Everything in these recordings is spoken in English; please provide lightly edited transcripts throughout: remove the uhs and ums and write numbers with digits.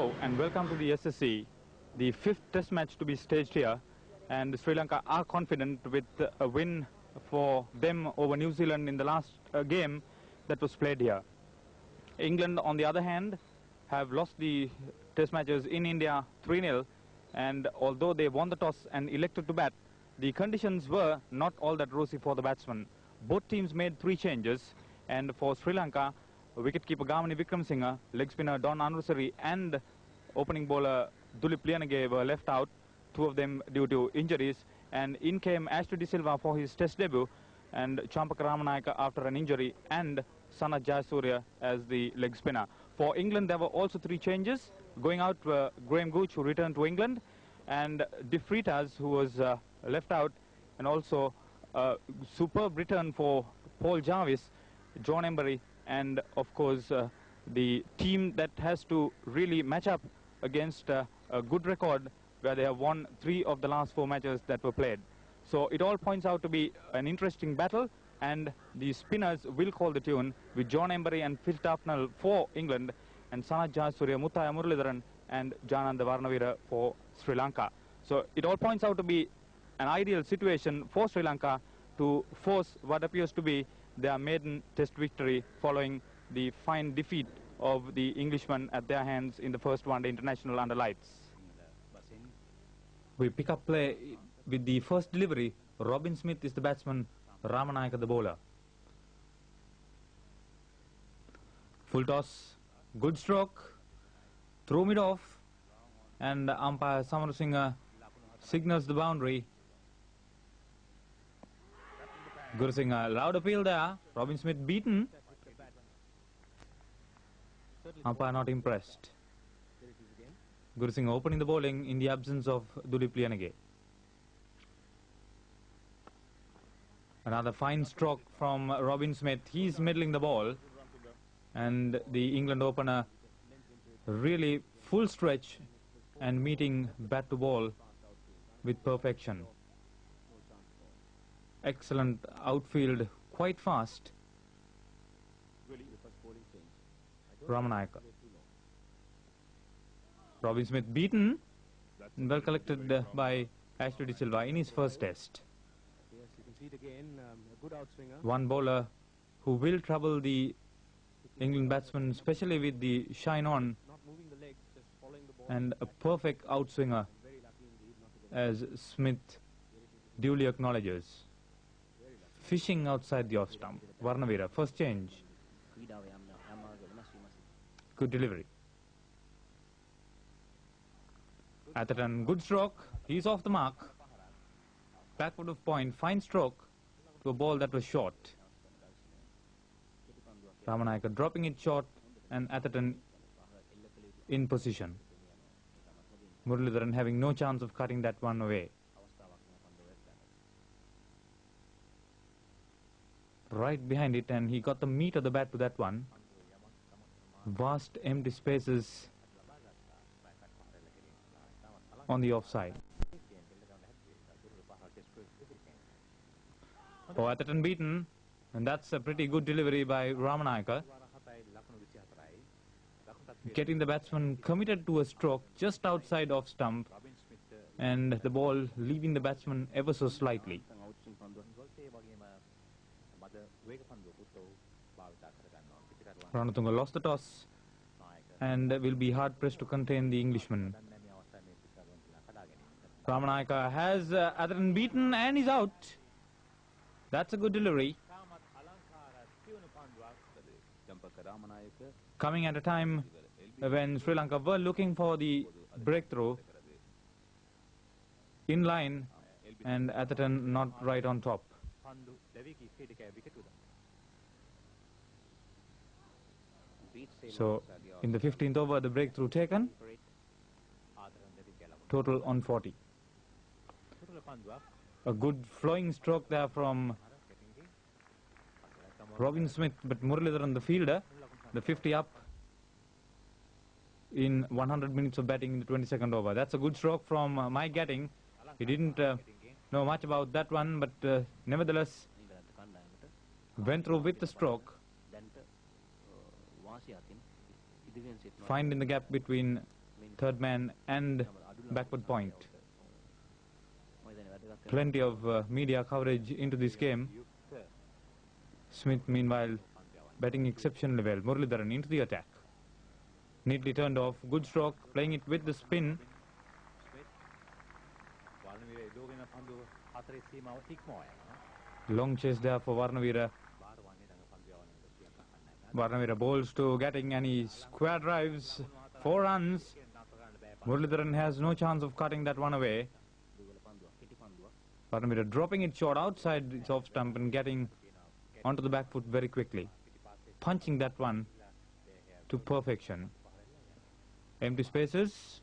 Hello and welcome to the SSC, the 5th test match to be staged here, and Sri Lanka are confident with a win for them over New Zealand in the last game that was played here. England, on the other hand, have lost the test matches in India 3-0, and although they won the toss and elected to bat, the conditions were not all that rosy for the batsmen. Both teams made 3 changes, and for Sri Lanka, wicketkeeper Gamini Wickramasinghe, leg spinner Don Anusari and opening bowler Dulip Liyanage were left out, 2 of them due to injuries, and in came Ashley De Silva for his test debut and Champaka Ramanayaka after an injury, and Sanath Jayasuriya as the leg spinner. For England there were also 3 changes. Going out were Graham Gooch, who returned to England, and De Freitas, who was left out, and also a superb return for Paul Jarvis, John Embury, and of course the team that has to really match up against a good record where they have won 3 of the last 4 matches that were played. So it all points out to be an interesting battle, and the spinners will call the tune with John Embury and Phil Tufnell for England, and Sanath Jayasuriya, Muthaiya Muralidharan and Jananda Varnavira for Sri Lanka. So it all points out to be an ideal situation for Sri Lanka to force what appears to be their maiden test victory following the fine defeat of the Englishmen at their hands in the first one-day international under lights. We pick up play with the first delivery. Robin Smith is the batsman, Ramanayaka the bowler. Full toss, good stroke, throw mid off, and umpire Samarasinghe signals the boundary. Gurusinghe, loud appeal there. Robin Smith beaten. Umpire not impressed. Gurusinghe opening the bowling in the absence of Dulip Liyanage. Another fine stroke from Robin Smith. He's middling the ball, and the England opener really full stretch and meeting bat to ball with perfection. Excellent outfield, quite fast. Ramanayaka. Robin Smith beaten, well collected by Ashley De Silva in his first test. One bowler who will trouble the England batsman, especially with the shine on, and a perfect outswinger, as Smith duly acknowledges. Fishing outside the off stump. Varnavira, first change. Good delivery. Atherton, good stroke. He's off the mark. Backward of point, fine stroke to a ball that was short. Ramanayaka dropping it short, and Atherton in position. Muralidharan having no chance of cutting that one away. Right behind it, and he got the meat of the bat to that one. Vast empty spaces on the offside. Oh, Atherton beaten, and that's a pretty good delivery by Ramanayaka. Getting the batsman committed to a stroke just outside off stump, and the ball leaving the batsman ever so slightly. Ranatunga lost the toss and will be hard pressed to contain the Englishman. Ramanayaka has Atherton beaten, and he's out. That's a good delivery. Coming at a time when Sri Lanka were looking for the breakthrough in line, and Atherton not right on top. So in the 15th over, the breakthrough taken, total on 40. A good flowing stroke there from Robin Smith, but Muralidharan the fielder, the 50 up in 100 minutes of batting in the 22nd over. That's a good stroke from Mike Gatting. He didn't know much about that one, but nevertheless went through with the stroke. Find in the gap between third man and backward point. Plenty of media coverage into this game. Smith, meanwhile, batting exceptionally well. Muralidharan into the attack. Neatly turned off. Good stroke. Playing it with the spin. Long chase there for Varnavira. Varnavira bowls to Gatting and he square drives 4 runs. Muralidharan has no chance of cutting that one away. Varnavira dropping it short outside its off stump and getting onto the back foot very quickly. Punching that one to perfection. Empty spaces.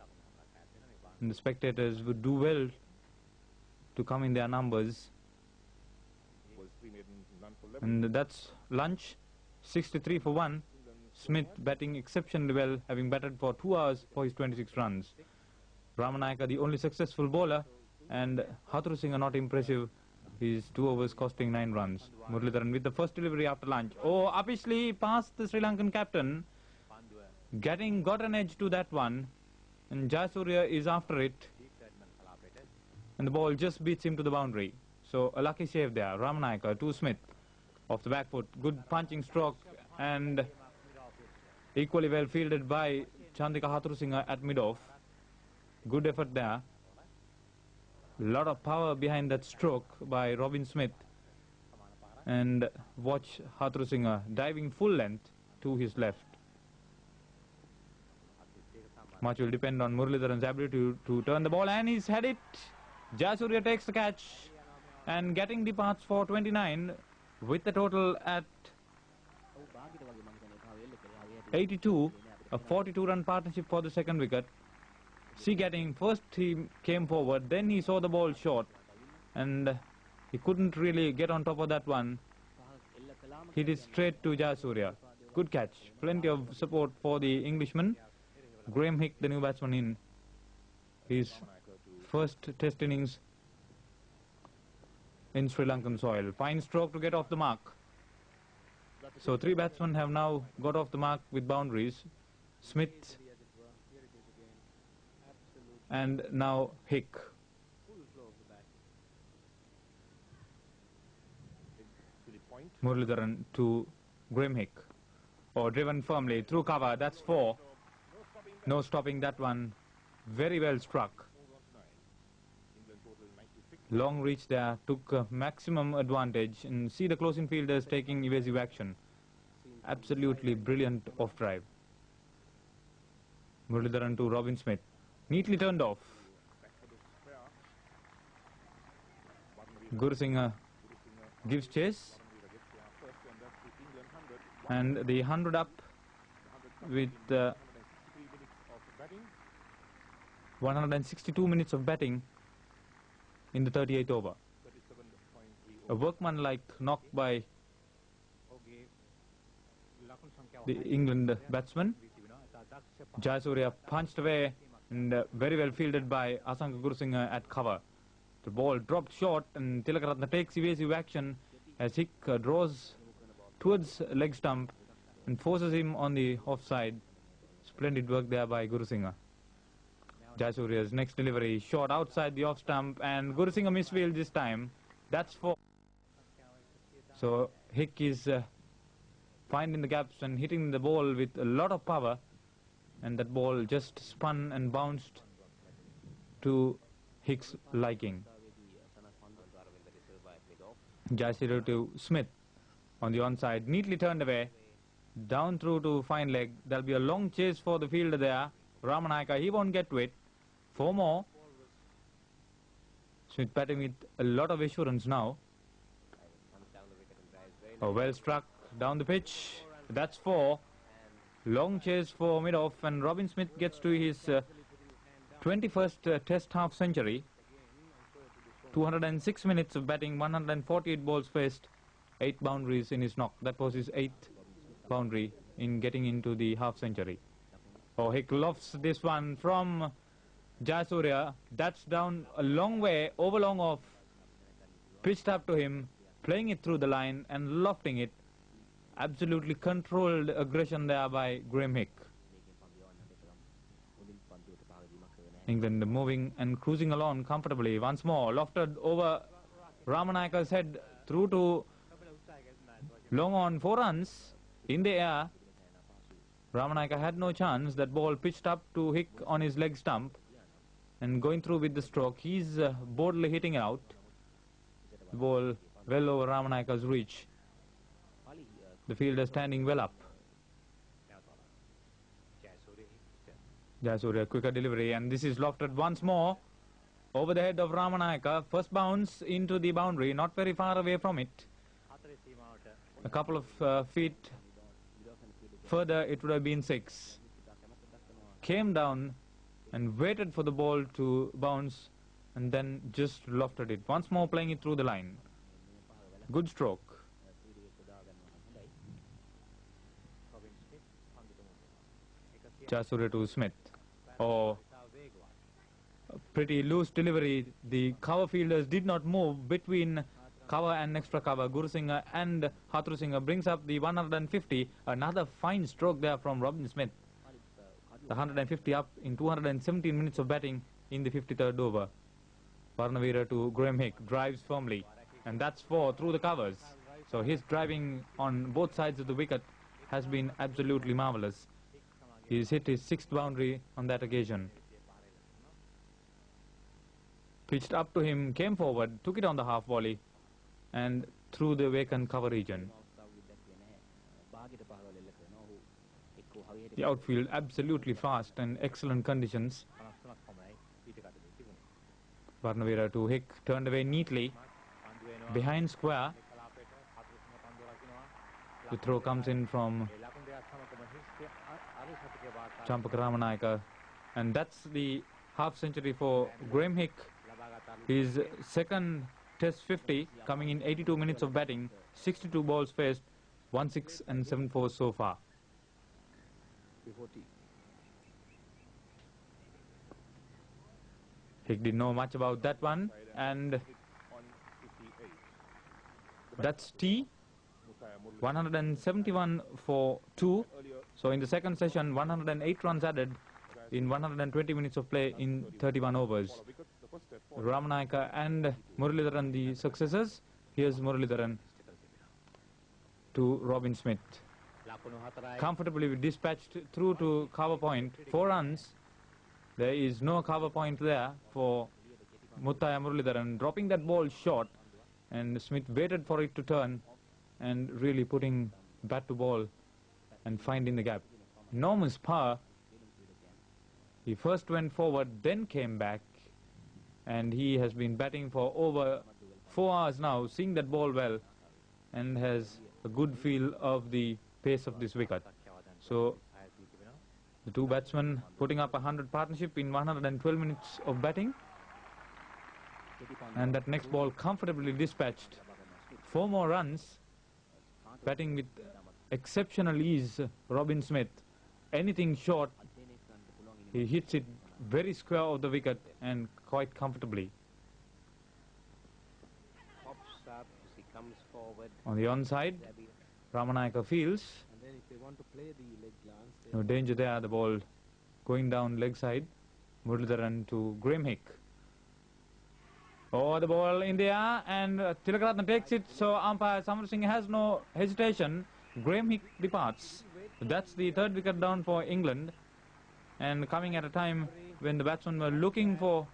And the spectators would do well to come in their numbers. And that's lunch. 63 for 1. Smith batting exceptionally well, having batted for 2 hours for his 26 runs. Ramanayaka the only successful bowler, and Hathrusingha not impressive. His 2 overs costing 9 runs. Muralidharan with the first delivery after lunch. Oh, upishly past the Sri Lankan captain. Gatting got an edge to that one. And Jayasuriya is after it. And the ball just beats him to the boundary. So a lucky save there. Ramanayaka to Smith. Off the back foot. Good punching stroke. And equally well fielded by Chandika Hathrusingha at mid-off. Good effort there. Lot of power behind that stroke by Robin Smith. And watch Hathrusingha diving full length to his left. Much will depend on Muralidharan's ability to turn the ball, and he's had it. Jayasuriya takes the catch and Gatting departs for 29 with the total at 82, a 42-run partnership for the second wicket. See Gatting, first he came forward, then he saw the ball short and he couldn't really get on top of that one. Hit it straight to Jayasuriya. Good catch, plenty of support for the Englishman. Graham Hick, the new batsman, in his first test innings in Sri Lankan soil. Fine stroke to get off the mark. So 3 batsmen have now got off the mark with boundaries. Smith and now Hick. Muralidharan to Graham Hick. Oh, driven firmly through cover. That's 4. No stopping that one. Very well struck. Long reach there. Took maximum advantage. And see the close-in fielders taking evasive action. Absolutely brilliant off drive. Muralidharan to Robin Smith. Neatly turned off. Gurusingha gives chase. And the 100 up with 162 minutes of batting in the 38th over. A workmanlike knock by the England batsman. Jayasuriya punched away and very well fielded by Asanka Gurusingha at cover. The ball dropped short and Tilakaratne takes evasive action as Hick draws towards leg stump and forces him on the offside. Splendid work there by Gurusingha. Jayasuriya's next delivery short outside the off stump and Gurusingha misfields this time. That's 4. So Hick is finding the gaps and hitting the ball with a lot of power, and that ball just spun and bounced to Hick's liking. Jayasuriya to Smith on the onside, neatly turned away, down through to fine leg. There'll be a long chase for the fielder there. Ramanayaka, he won't get to it. 4 more. Smith batting with a lot of assurance now. Oh, well struck down the pitch. That's 4. Long chase for mid-off, and Robin Smith gets to his 21st test half century. 206 minutes of batting, 148 balls faced, 8 boundaries in his knock. That was his 8th boundary in getting into the half century. Oh, Hick lofts this one from Jayasuriya. That's down a long way, over long off. Pitched up to him, playing it through the line and lofting it. Absolutely controlled aggression there by Graham Hick. England moving and cruising along comfortably. Once more, lofted over Ramanayaka's head through to long on 4 runs in the air. Ramanayaka had no chance. That ball pitched up to Hick on his leg stump and going through with the stroke. He's boldly hitting out. The ball well over Ramanayaka's reach. The fielder standing well up. Jayasuriya, quicker delivery, and this is lofted once more over the head of Ramanayaka. First bounce into the boundary, not very far away from it. A couple of feet further, it would have been 6. Came down and waited for the ball to bounce and then just lofted it. Once more playing it through the line. Good stroke. Jayasuriya to Smith. Oh, pretty loose delivery. The cover fielders did not move between cover and extra cover. Gurusingha and Hatrusingha brings up the 150. Another fine stroke there from Robin Smith. The 150 up in 217 minutes of batting in the 53rd over. Varnavira to Graham Hick, drives firmly, and that's 4 through the covers. So his driving on both sides of the wicket has been absolutely marvellous. He's hit his 6th boundary on that occasion. Pitched up to him, came forward, took it on the half volley and through the vacant cover region. The outfield absolutely fast and excellent conditions. Varnavira to Hick, turned away neatly, behind square. The throw comes in from Champaka Ramanayaka, and that's the half century for Graham Hick. His 2nd Test 50, coming in 82 minutes of batting, 62 balls faced, 1-6 and 7-4 so far. Hick didn't know much about that one, and that's T. 171 for 2. So in the second session, 108 runs added in 120 minutes of play in 31 overs. Ramanayaka and Muralidharan the successors. Here's Muralidharan to Robin Smith. Comfortably dispatched through to cover point. 4 runs. There is no cover point there for Muthaya Muralidharan. Dropping that ball short, and Smith waited for it to turn and really putting bat to ball and finding the gap. Enormous power. He first went forward, then came back, and he has been batting for over 4 hours now, seeing that ball well, and has a good feel of the pace of this wicket. So the two batsmen putting up a 100 partnership in 112 minutes of batting, and that next ball comfortably dispatched. 4 more runs. Batting with exceptional ease, Robin Smith. Anything short, he hits it very square of the wicket and quite comfortably. On the onside, Ramanayaka fields. No danger there, the ball going down leg side. Muralidharan to Graham Hick. Oh, the ball in the air, and Tilakaratne takes it, so umpire Samar Singh has no hesitation. Graham Hick departs. That's the 3rd wicket down for England, and coming at a time when the batsmen were looking for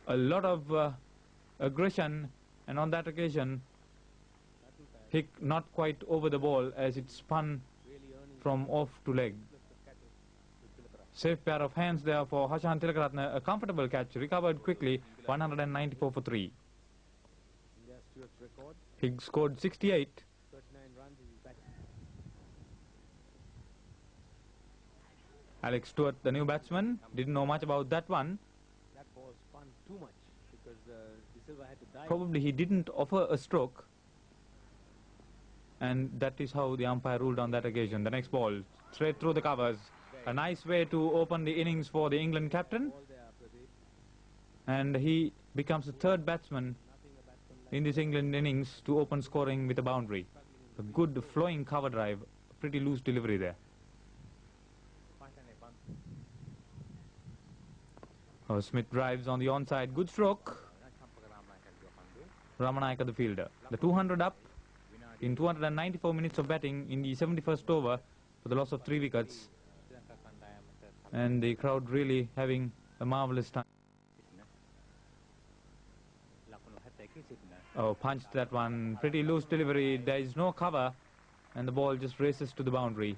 a lot of aggression, and on that occasion Hick not quite over the ball as it spun from off to leg. Safe pair of hands there for Hashan Tilakaratne. A comfortable catch, recovered quickly, 194 for 3. Higgs scored 68. Alex Stewart, the new batsman, didn't know much about that one. That ball spun too much because De Silva had to dive. Probably he didn't offer a stroke, and that is how the umpire ruled on that occasion. The next ball, straight through the covers. A nice way to open the innings for the England captain, and he becomes the 3rd batsman in this England innings to open scoring with a boundary. A good flowing cover drive, pretty loose delivery there. Oh, Smith drives on the onside. Good stroke. Ramanayaka, the fielder. The 200 up in 294 minutes of batting in the 71st over for the loss of 3 wickets. And the crowd really having a marvellous time. Oh, punched that one. Pretty loose delivery. There is no cover. And the ball just races to the boundary.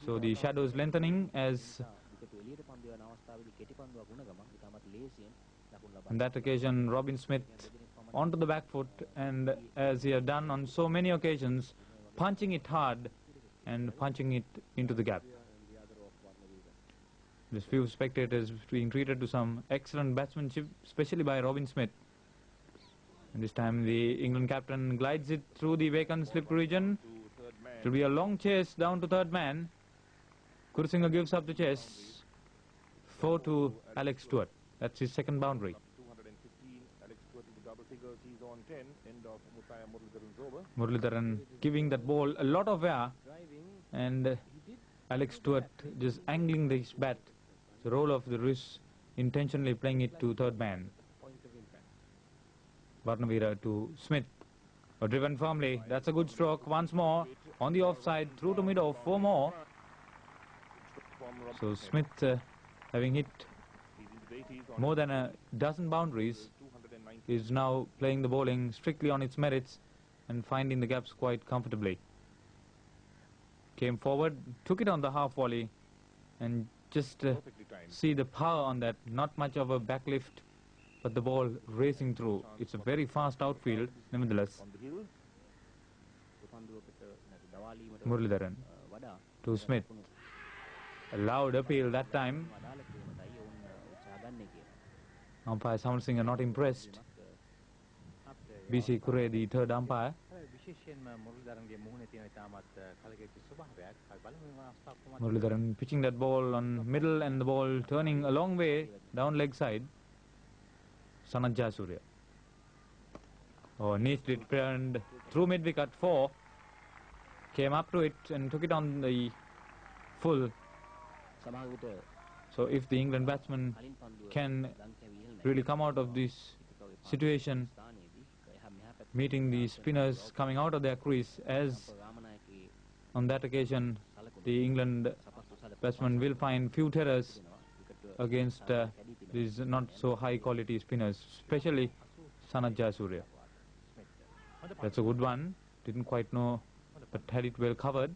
So the shadows lengthening as on that occasion Robin Smith onto the back foot, and as he had done on so many occasions, punching it hard and punching it into the gap. This few spectators being treated to some excellent batsmanship, especially by Robin Smith. And this time the England captain glides it through the vacant slip region. It will be a long chase down to third man. Kursinger gives up the chase. 4 to Alex Stewart. That's his second boundary. 215, Alex Stewart in the double figures. He's on 10. End of Mutaya Muralidharan's over. Muralidharan giving that ball a lot of air, and Alex Stewart just angling this bat. The roll of the wrist, intentionally playing it to third man. Varnavira to Smith. Driven firmly. That's a good stroke. Once more on the offside, through to mid-off. 4 more. So Smith having hit more than a dozen boundaries is now playing the bowling strictly on its merits and finding the gaps quite comfortably. Came forward, took it on the half volley, and just see the power on that. Not much of a backlift, but the ball racing through. It's a very fast outfield, nevertheless. Muralidharan to Smith. A loud appeal that time. Umpire Soundsinger not impressed. BC Kure, the third umpire. Muralidharan pitching that ball on middle, and the ball turning a long way down leg side. Sanat Jayasuriya. Oh, nicely it turned through mid wicket. 4. Came up to it and took it on the full. So if the England batsman can really come out of this situation, meeting the spinners coming out of their crease, as on that occasion the England batsman will find few terrors against these not so high quality spinners, especially Sanat Jayasuriya. That's a good one. Didn't quite know, but had it well covered.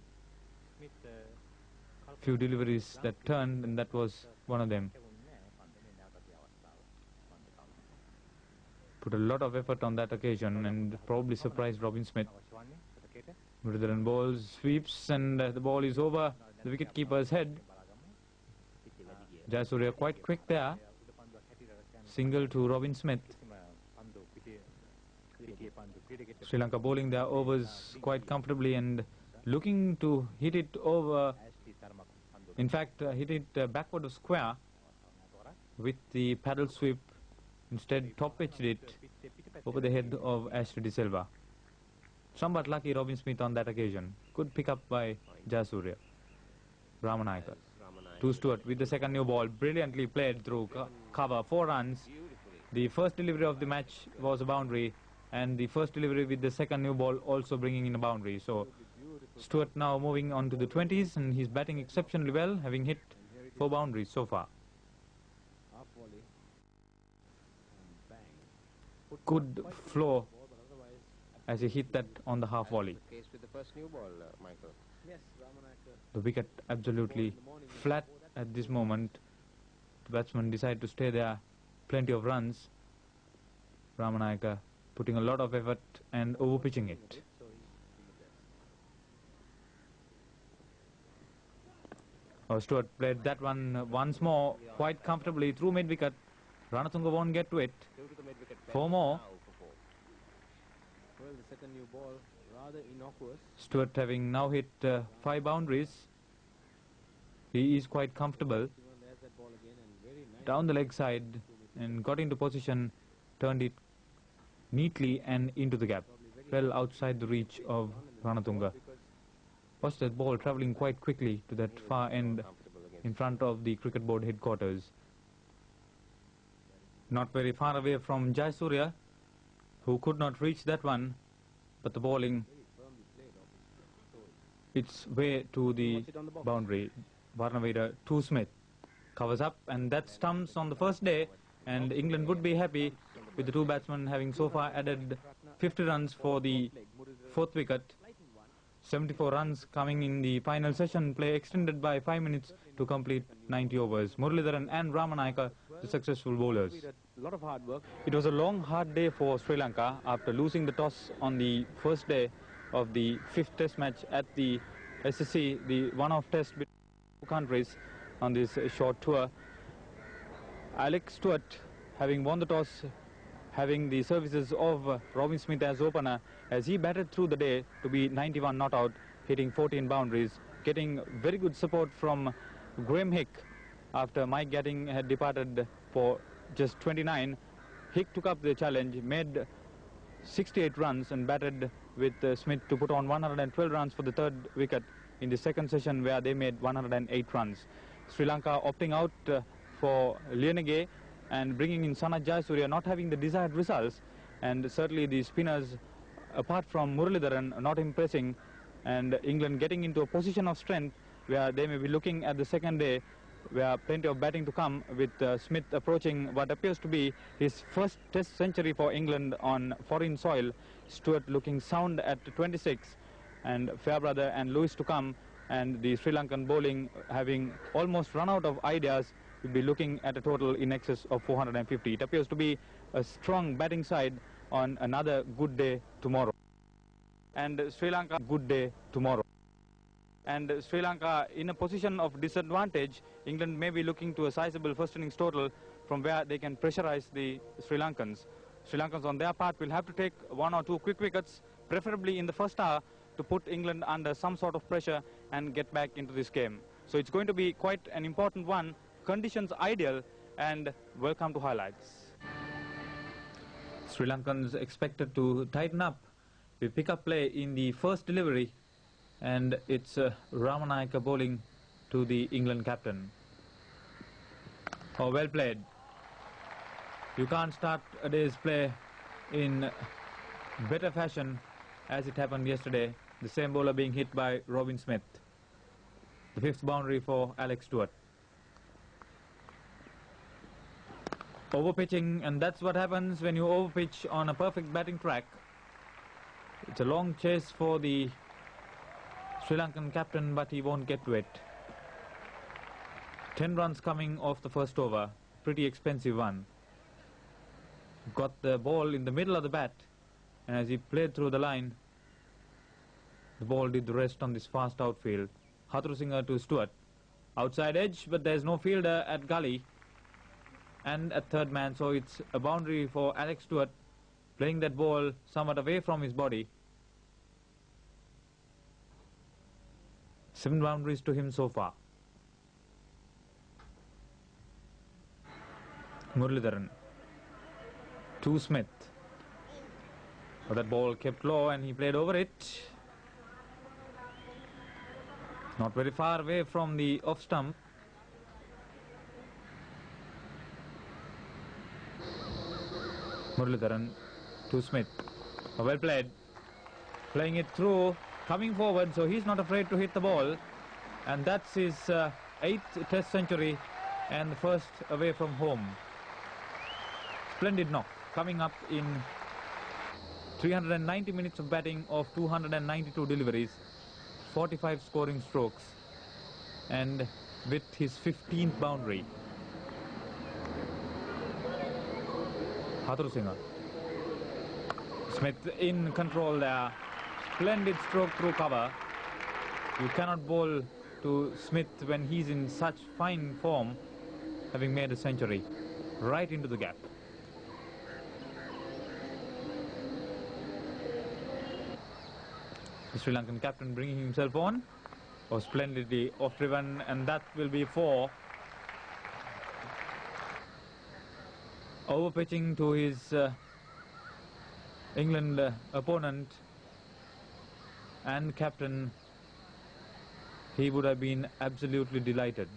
Few deliveries that turned, and that was one of them. Put a lot of effort on that occasion and probably surprised Robin Smith. Muralidharan bowls, sweeps, and the ball is over the wicket-keeper's head. Jayasuriya quite quick there. Single to Robin Smith. Sri Lanka bowling their overs quite comfortably and looking to hit it over. In fact, hit it backward of square with the paddle sweep. Instead, top-pitched it over the head of Ashley De Silva. Somewhat lucky Robin Smith on that occasion. Good pick up by Jayasuriya. Ramanayaka. To Stewart with the second new ball. Brilliantly played through cover. 4 runs. The first delivery of the match was a boundary, and the first delivery with the second new ball also bringing in a boundary. So Stewart now moving on to the 20s, and he's batting exceptionally well, having hit 4 boundaries so far. Good flow as he hit that on the half volley. The wicket absolutely flat at this moment. The batsmen decide to stay there. Plenty of runs. Ramanayaka putting a lot of effort and over-pitching it. Stewart played that one once more quite comfortably through mid-wicket. Ranatunga won't get to it. 4 more. Well, the second new ball, rather innocuous. Stewart having now hit 5 boundaries. He is quite comfortable. Down the leg side and got into position, turned it neatly and into the gap. Well outside the reach of Ranatunga. Watch that ball travelling quite quickly to that far end in front of the cricket board headquarters. Not very far away from Jayasuriya, who could not reach that one, but the bowling its way to the boundary. Varnaveda to Smith covers up, and that stumps on the first day, and England would be happy with the two batsmen having so far added 50 runs for the fourth wicket. 74 runs coming in the final session, play extended by 5 minutes to complete 90 overs. Muralidharan and Ramanayaka, the successful bowlers. A lot of hard work. It was a long, hard day for Sri Lanka after losing the toss on the first day of the fifth test match at the SSC, the one-off test between two countries on this short tour. Alex Stewart, having won the toss, having the services of Robin Smith as opener, as he batted through the day to be 91 not out, hitting 14 boundaries, getting very good support from Graham Hick after Mike Gatting had departed for just 29. Hick took up the challenge, made 68 runs and batted with Smith to put on 112 runs for the third wicket in the second session, where they made 108 runs. Sri Lanka opting out for Lienege and bringing in Sanath Jayasuriya, not having the desired results, and certainly the spinners, apart from Muralidharan, not impressing, and England getting into a position of strength where they may be looking at the second day, where plenty of batting to come, with Smith approaching what appears to be his first test century for England on foreign soil. Stewart looking sound at 26, and Fairbrother and Lewis to come, and the Sri Lankan bowling having almost run out of ideas. We'll be looking at a total in excess of 450. It appears to be a strong batting side on another good day tomorrow. And Sri Lanka, good day tomorrow. And Sri Lanka in a position of disadvantage. England may be looking to a sizable first innings total from where they can pressurize the Sri Lankans. Sri Lankans on their part will have to take one or two quick wickets, preferably in the first hour, to put England under some sort of pressure and get back into this game. So it's going to be quite an important one. Conditions ideal, and welcome to highlights. Sri Lankans expected to tighten up. We pick up play in the first delivery, and it's Ramanayaka bowling to the England captain. Oh, well played. You can't start a day's play in better fashion as it happened yesterday. The same bowler being hit by Robin Smith. The fifth boundary for Alex Stewart. Overpitching, and that's what happens when you overpitch on a perfect batting track. It's a long chase for the Sri Lankan captain, but he won't get to it. 10 runs coming off the first over. Pretty expensive one. Got the ball in the middle of the bat, and as he played through the line, the ball did the rest on this fast outfield. Hathurusinha to Stewart. Outside edge, but there's no fielder at gully and at third man, so it's a boundary for Alex Stewart, playing that ball somewhat away from his body. 7 boundaries to him so far. Muralidharan to Smith. But that ball kept low and he played over it. Not very far away from the off stump. Muralidharan to Smith. Well played. Playing it through, coming forward, so he's not afraid to hit the ball. And that's his 8th test century and the first away from home. Splendid knock, coming up in 390 minutes of batting of 292 deliveries, 45 scoring strokes, and with his 15th boundary. Hathurusinha. Smith in control there. Splendid stroke through cover. You cannot bowl to Smith when he's in such fine form, having made a century. Right into the gap. The Sri Lankan captain bringing himself on. Oh, splendidly off-driven, and that will be 4. Overpitching to his England opponent and captain. He would have been absolutely delighted.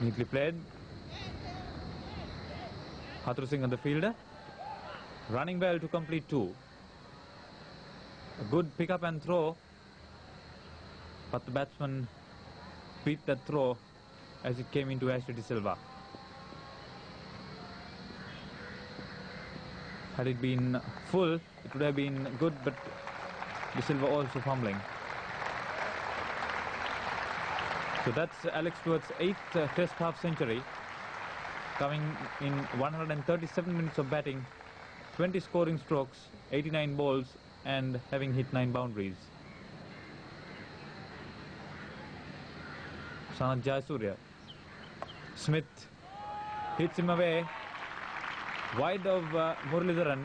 Neatly played. Hatru Singh on the fielder. Running well to complete 2. A good pick up and throw. But the batsman beat that throw as it came into Ashley De Silva. Had it been full, it would have been good, but De Silva also fumbling. So that's Alex Stewart's 8th Test half century, coming in 137 minutes of batting, 20 scoring strokes, 89 balls, and having hit 9 boundaries. Sanath Jayasuriya. Smith hits him away, wide of Muralidharan.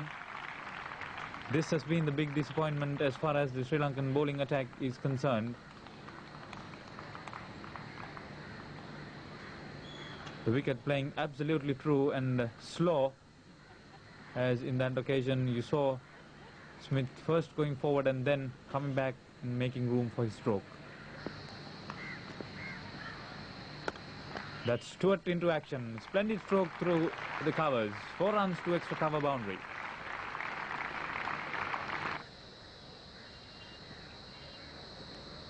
This has been the big disappointment as far as the Sri Lankan bowling attack is concerned. The wicket playing absolutely true and slow, as in that occasion you saw Smith first going forward and then coming back and making room for his stroke. That's Stewart into action. Splendid stroke through the covers. 4 runs to extra cover boundary.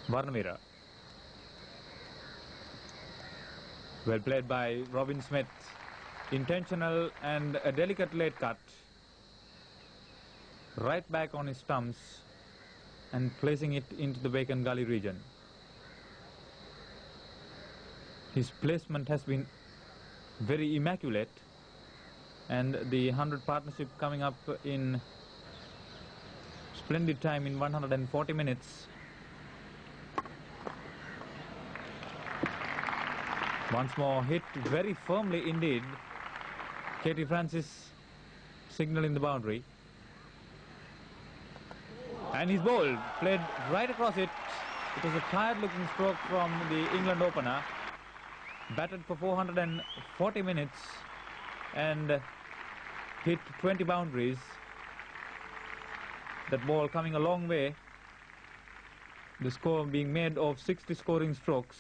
Varnavira. Well played by Robin Smith. Intentional and a delicate late cut. Right back on his stumps and placing it into the vacant gully region. His placement has been very immaculate, and the 100 partnership coming up in splendid time in 140 minutes. Once more hit very firmly indeed. Katie Francis signalling the boundary. And he's bowled, played right across it. It was a tired looking stroke from the England opener. Batted for 440 minutes and hit 20 boundaries. That ball coming a long way. The score being made of 60 scoring strokes,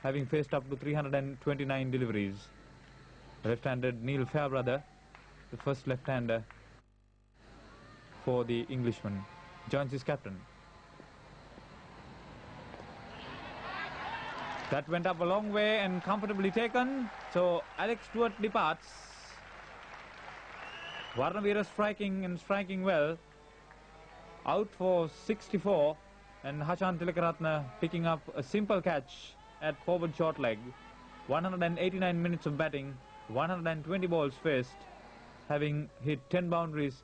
having faced up to 329 deliveries. Left-handed Neil Fairbrother, the first left-hander for the Englishman, joins his captain. That went up a long way and comfortably taken. So Alex Stewart departs. Varnavira striking and striking well. Out for 64, and Hashan Tilakaratne picking up a simple catch at forward short leg. 189 minutes of batting, 120 balls faced, having hit 10 boundaries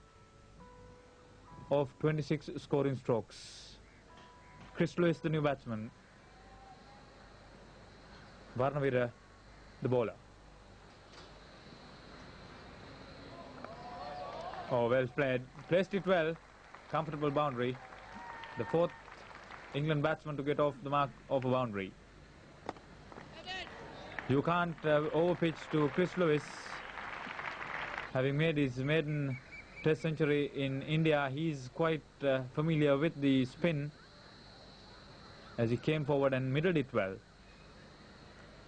of 26 scoring strokes. Chris Lewis, the new batsman. Varnavira, the bowler. Oh, well played. Placed it well. Comfortable boundary. The 4th England batsman to get off the mark of a boundary. You can't overpitch to Chris Lewis. Having made his maiden Test century in India, he's quite familiar with the spin, as he came forward and middled it well,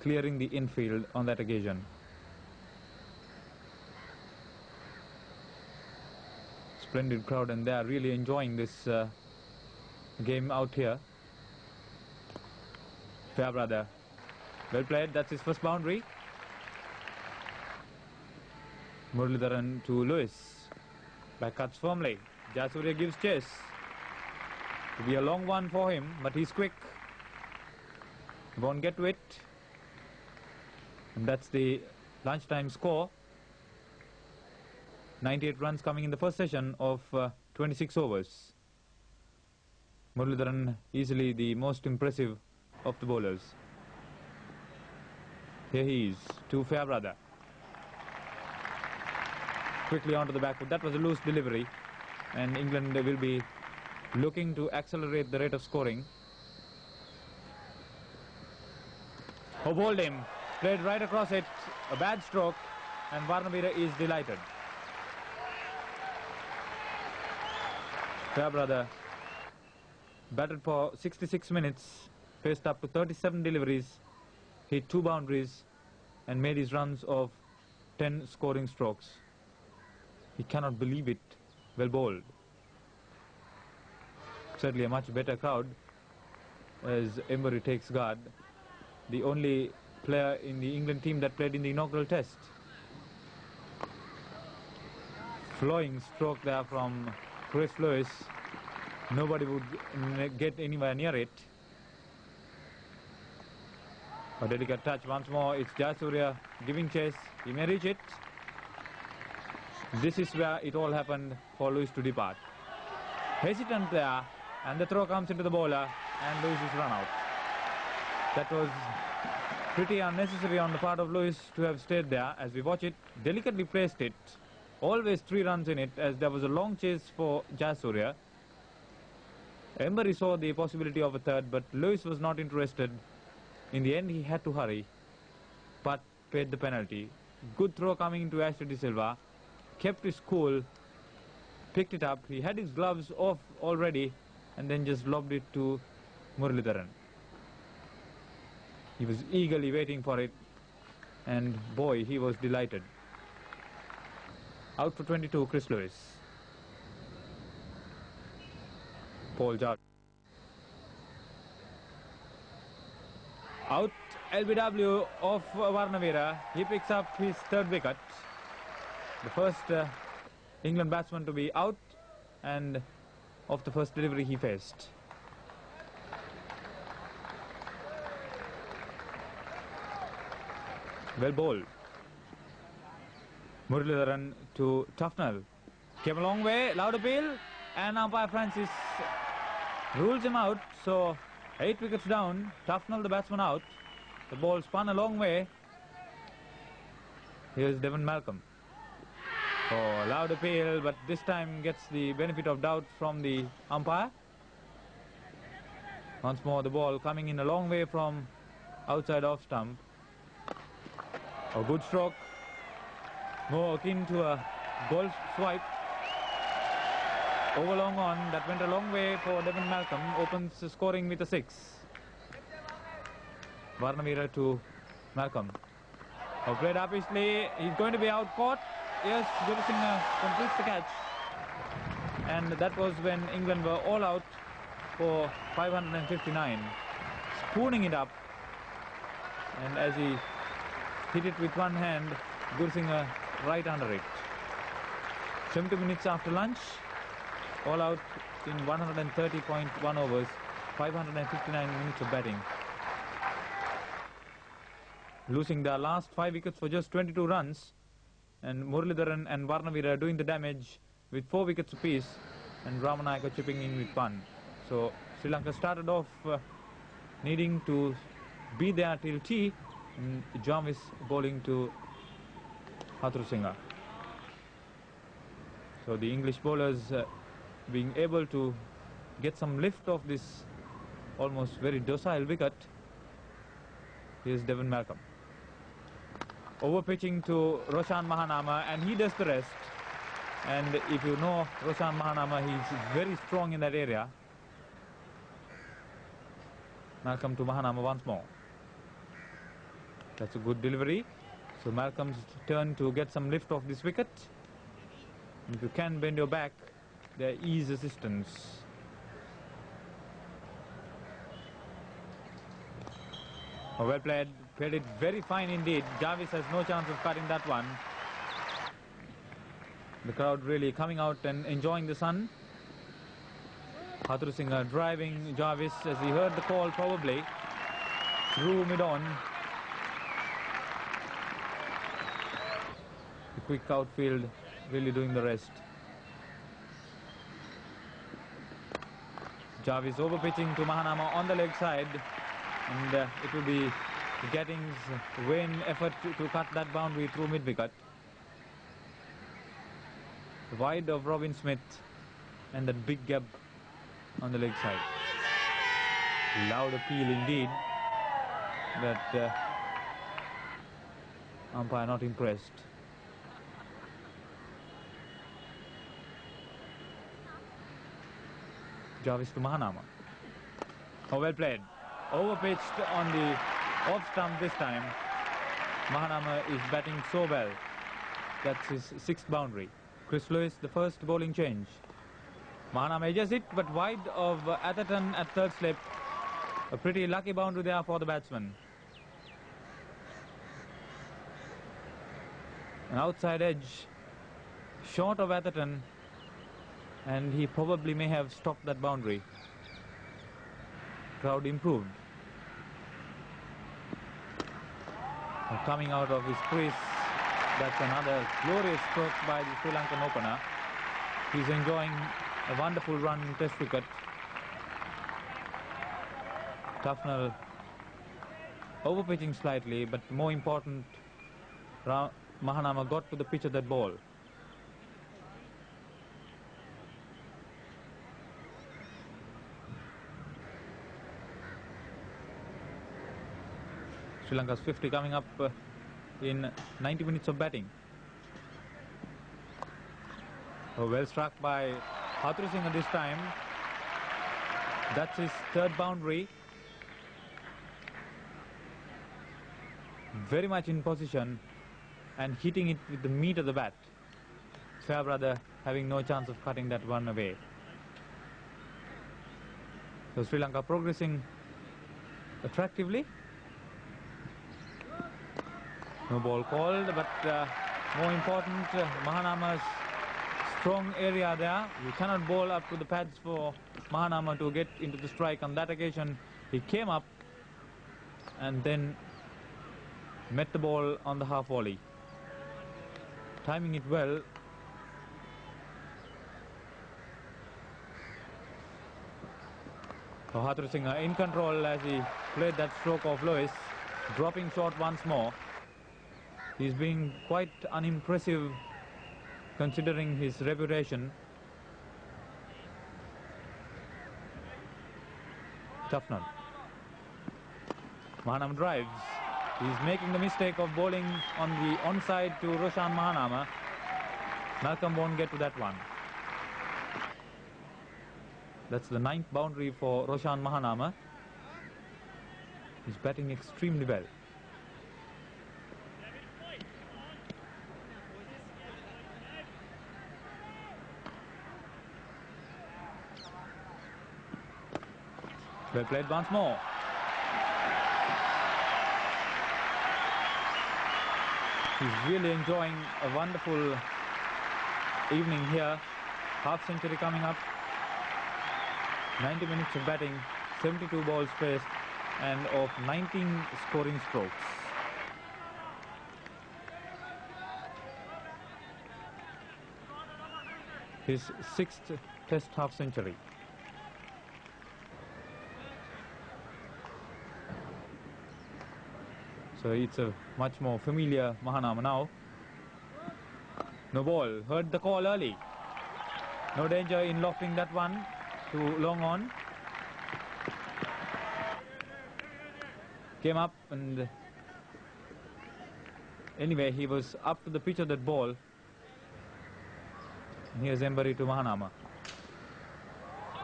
clearing the infield on that occasion. Splendid crowd, and they are really enjoying this game out here. Fairbrother, well played. That's his first boundary. Muralidharan to Lewis. Back cuts firmly. Jayasuriya gives chase. It'll be a long one for him, but he's quick. Won't get to it. And that's the lunchtime score. 98 runs coming in the first session of 26 overs. Muralidharan easily the most impressive of the bowlers. Here he is, to Fairbrother. Quickly onto the back foot. That was a loose delivery, and England will be looking to accelerate the rate of scoring. Oh, bowled him. Played right across it. A bad stroke, and Varnavira is delighted. Fairbrother batted for 66 minutes, faced up to 37 deliveries, hit 2 boundaries and made his runs of 10 scoring strokes. He cannot believe it. Well bowled. Certainly a much better crowd as Embury takes guard. The only player in the England team that played in the inaugural test. Flowing stroke there from Chris Lewis. Nobody would get anywhere near it. A delicate touch once more. It's Jayasuriya giving chase. He may reach it. This is where it all happened for Lewis to depart. Hesitant there, and the throw comes into the bowler, and Lewis is run out. That was pretty unnecessary on the part of Lewis to have stayed there. As we watch it, delicately placed it. Always 3 runs in it, as there was a long chase for Jayasuriya. Embury saw the possibility of a third, but Lewis was not interested. In the end, he had to hurry, but paid the penalty. Good throw coming into Ashley De Silva. Kept his cool, picked it up. He had his gloves off already, and then just lobbed it to Muralidharan. He was eagerly waiting for it, and boy, he was delighted. Out for 22, Chris Lewis. Paul Jarvis. Out LBW of Varnavira. He picks up his 3rd wicket. The first England batsman to be out, and of the first delivery he faced. Well bowled. Muralidharan to Tufnell. Came a long way, loud appeal, and umpire Francis rules him out. So 8 wickets down, Tufnell the batsman out. The ball spun a long way. Here's Devon Malcolm. Oh, loud appeal, but this time gets the benefit of doubt from the umpire. Once more the ball coming in a long way from outside off stump. A good stroke, more akin to a golf swipe. Over long on, that went a long way for Devon Malcolm, opens scoring with a 6. Varnavira to Malcolm. Oh, played upishly, he's going to be out caught. Yes, Gurusingh completes the catch. And that was when England were all out for 559. Spooning it up. And as he hit it with one hand, Gurusingh right under it. 70 minutes after lunch, all out in 130.1 overs, 559 minutes of batting. Losing their last 5 wickets for just 22 runs, and Muralidharan and Varnavira doing the damage with 4 wickets apiece, and Ramanayaka chipping in with 1. So Sri Lanka started off needing to be there till tea, and Jarvis bowling to Hatrusingha. So the English bowlers being able to get some lift off this almost very docile wicket. Here's Devon Malcolm. Over pitching to Roshan Mahanama, and he does the rest. And if you know Roshan Mahanama, he's very strong in that area. Malcolm to Mahanama once more. That's a good delivery. So Malcolm's turn to get some lift off this wicket. If you can bend your back, there is assistance. Oh, well played. Played it very fine indeed. Jarvis has no chance of cutting that one. The crowd really coming out and enjoying the sun. Hatrusingha driving Jarvis as he heard the call probably through mid-on. The quick outfield really doing the rest. Jarvis over pitching to Mahanama on the leg side, and it will be Gatting's vain effort to cut that boundary through mid-wicket. Wide of Robin Smith, and that big gap on the leg side. Loud appeal indeed, but umpire not impressed. Jarvis to Mahanama. Oh, well played. Over pitched on the off stump this time. Mahanama is batting so well. That's his 6th boundary. Chris Lewis, the first bowling change. Mahanama edges it, but wide of Atherton at third slip. A pretty lucky boundary there for the batsman. An outside edge, short of Atherton, and he probably may have stopped that boundary. Crowd improved. Coming out of his crease, that's another glorious stroke by the Sri Lankan opener. He's enjoying a wonderful run in Test cricket. Tufnell overpitching slightly, but more important, Mahanama got to the pitch of that ball. Sri Lanka's 50 coming up in 90 minutes of batting. Well struck by Hathurusingha this time. That's his 3rd boundary. Very much in position and hitting it with the meat of the bat. Fairbrother having no chance of cutting that one away. So Sri Lanka progressing attractively. No ball called, but more important, Mahanama's strong area there. You cannot bowl up to the pads for Mahanama to get into the strike. On that occasion, he came up and then met the ball on the half volley. Timing it well. So Hathurusingha in control as he played that stroke of Lewis, dropping short once more. He's being quite unimpressive considering his reputation. Tufnell. Mahanama drives. He's making the mistake of bowling on the onside to Roshan Mahanama. Malcolm won't get to that one. That's the 9th boundary for Roshan Mahanama. He's batting extremely well. Well played once more. He's really enjoying a wonderful evening here. Half century coming up. 90 minutes of batting, 72 balls faced, and of 19 scoring strokes. His 6th Test half century. So it's a much more familiar Mahanama now. No ball, heard the call early. No danger in lofting that one to long on. Came up and anyway he was up to the pitch of that ball. And here's Embari to Mahanama.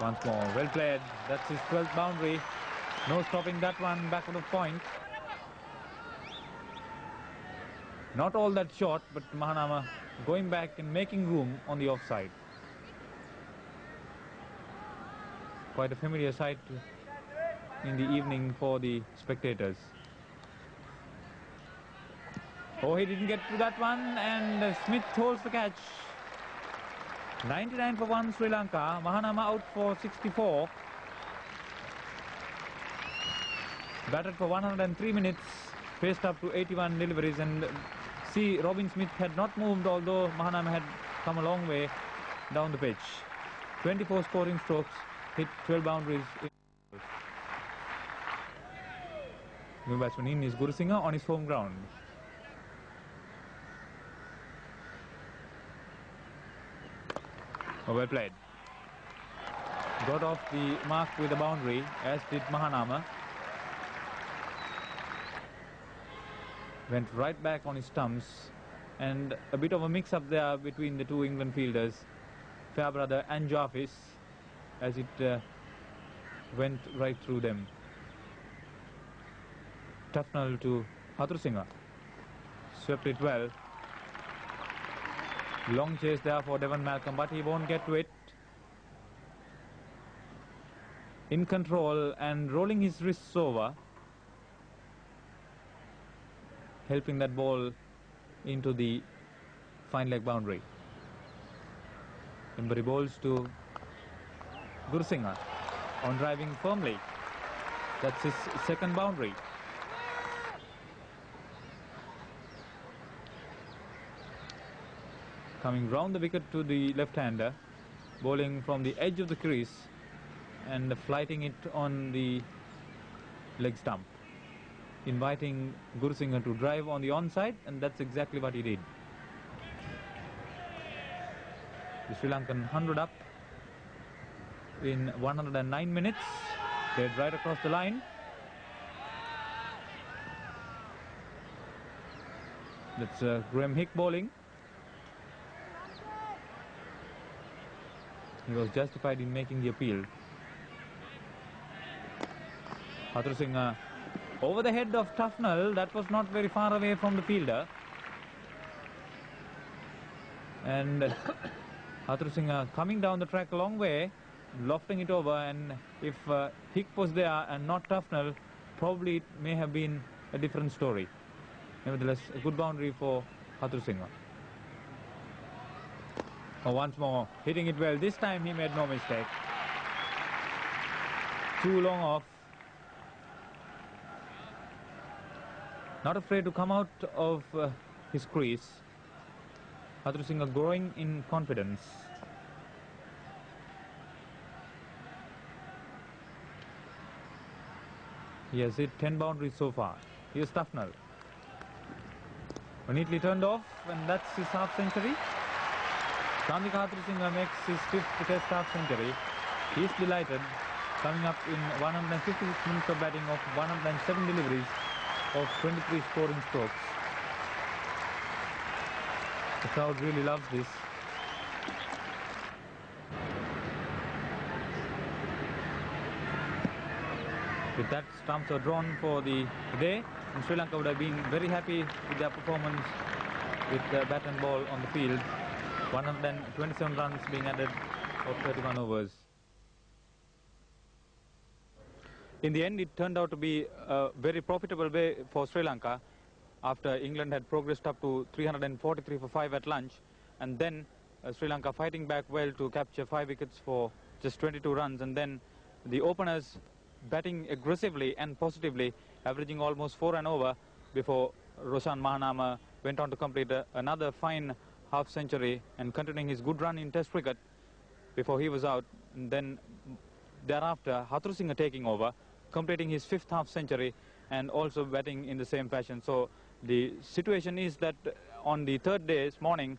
Once more, well played. That's his 12th boundary. No stopping that one, backward of point. Not all that short, but Mahanama going back and making room on the offside. Quite a familiar sight in the evening for the spectators. Oh, he didn't get to that one, and Smith holds the catch. 99 for 1 Sri Lanka. Mahanama out for 64. Batted for 103 minutes, faced up to 81 deliveries, and see, Robin Smith had not moved, although Mahanama had come a long way down the pitch. 24 scoring strokes, hit 12 boundaries. New batsman in is Gurusingha on his home ground. Oh, well played. Got off the mark with a boundary, as did Mahanama. Went right back on his stumps, and a bit of a mix-up there between the two England fielders, Fairbrother and Jarvis, as it went right through them. Tufnell to Hathurusingha. Swept it well. Long chase there for Devon Malcolm, but he won't get to it. In control and rolling his wrists over, helping that ball into the fine leg boundary. Embury bowls to Gurusingha on driving firmly. That's his second boundary. Coming round the wicket to the left-hander, bowling from the edge of the crease and flighting it on the leg stump, inviting Gurusingha to drive on the onside, and that's exactly what he did. The Sri Lankan 100 up in 109 minutes. They're right across the line. That's Graham Hick bowling. He was justified in making the appeal. Hathurusingha over the head of Tufnell. That was not very far away from the fielder. And Hathurusingha coming down the track a long way, lofting it over, and if Hick was there and not Tufnell, probably it may have been a different story. Nevertheless, a good boundary for Hathurusingha. Once more, hitting it well. This time he made no mistake. Too long off. Not afraid to come out of his crease. Hathurusingha growing in confidence. He has hit 10 boundaries so far. Here's Tufnell. Neatly turned off, and that's his half-century. Chandika Hathurusingha makes his 5th test half-century. He's delighted, coming up in 156 minutes of batting of 107 deliveries of 23 scoring strokes. The crowd really loves this. With that, stumps are drawn for the day, and Sri Lanka would have been very happy with their performance with the bat and ball on the field. 127 runs being added of 31 overs. In the end, it turned out to be a very profitable way for Sri Lanka after England had progressed up to 343 for 5 at lunch, and then Sri Lanka fighting back well to capture 5 wickets for just 22 runs, and then the openers batting aggressively and positively, averaging almost 4 and over before Roshan Mahanama went on to complete another fine half-century and continuing his good run in Test cricket before he was out. And then thereafter, Hathurusingha taking over, completing his 5th half-century and also batting in the same fashion. So the situation is that on the 3rd day's morning,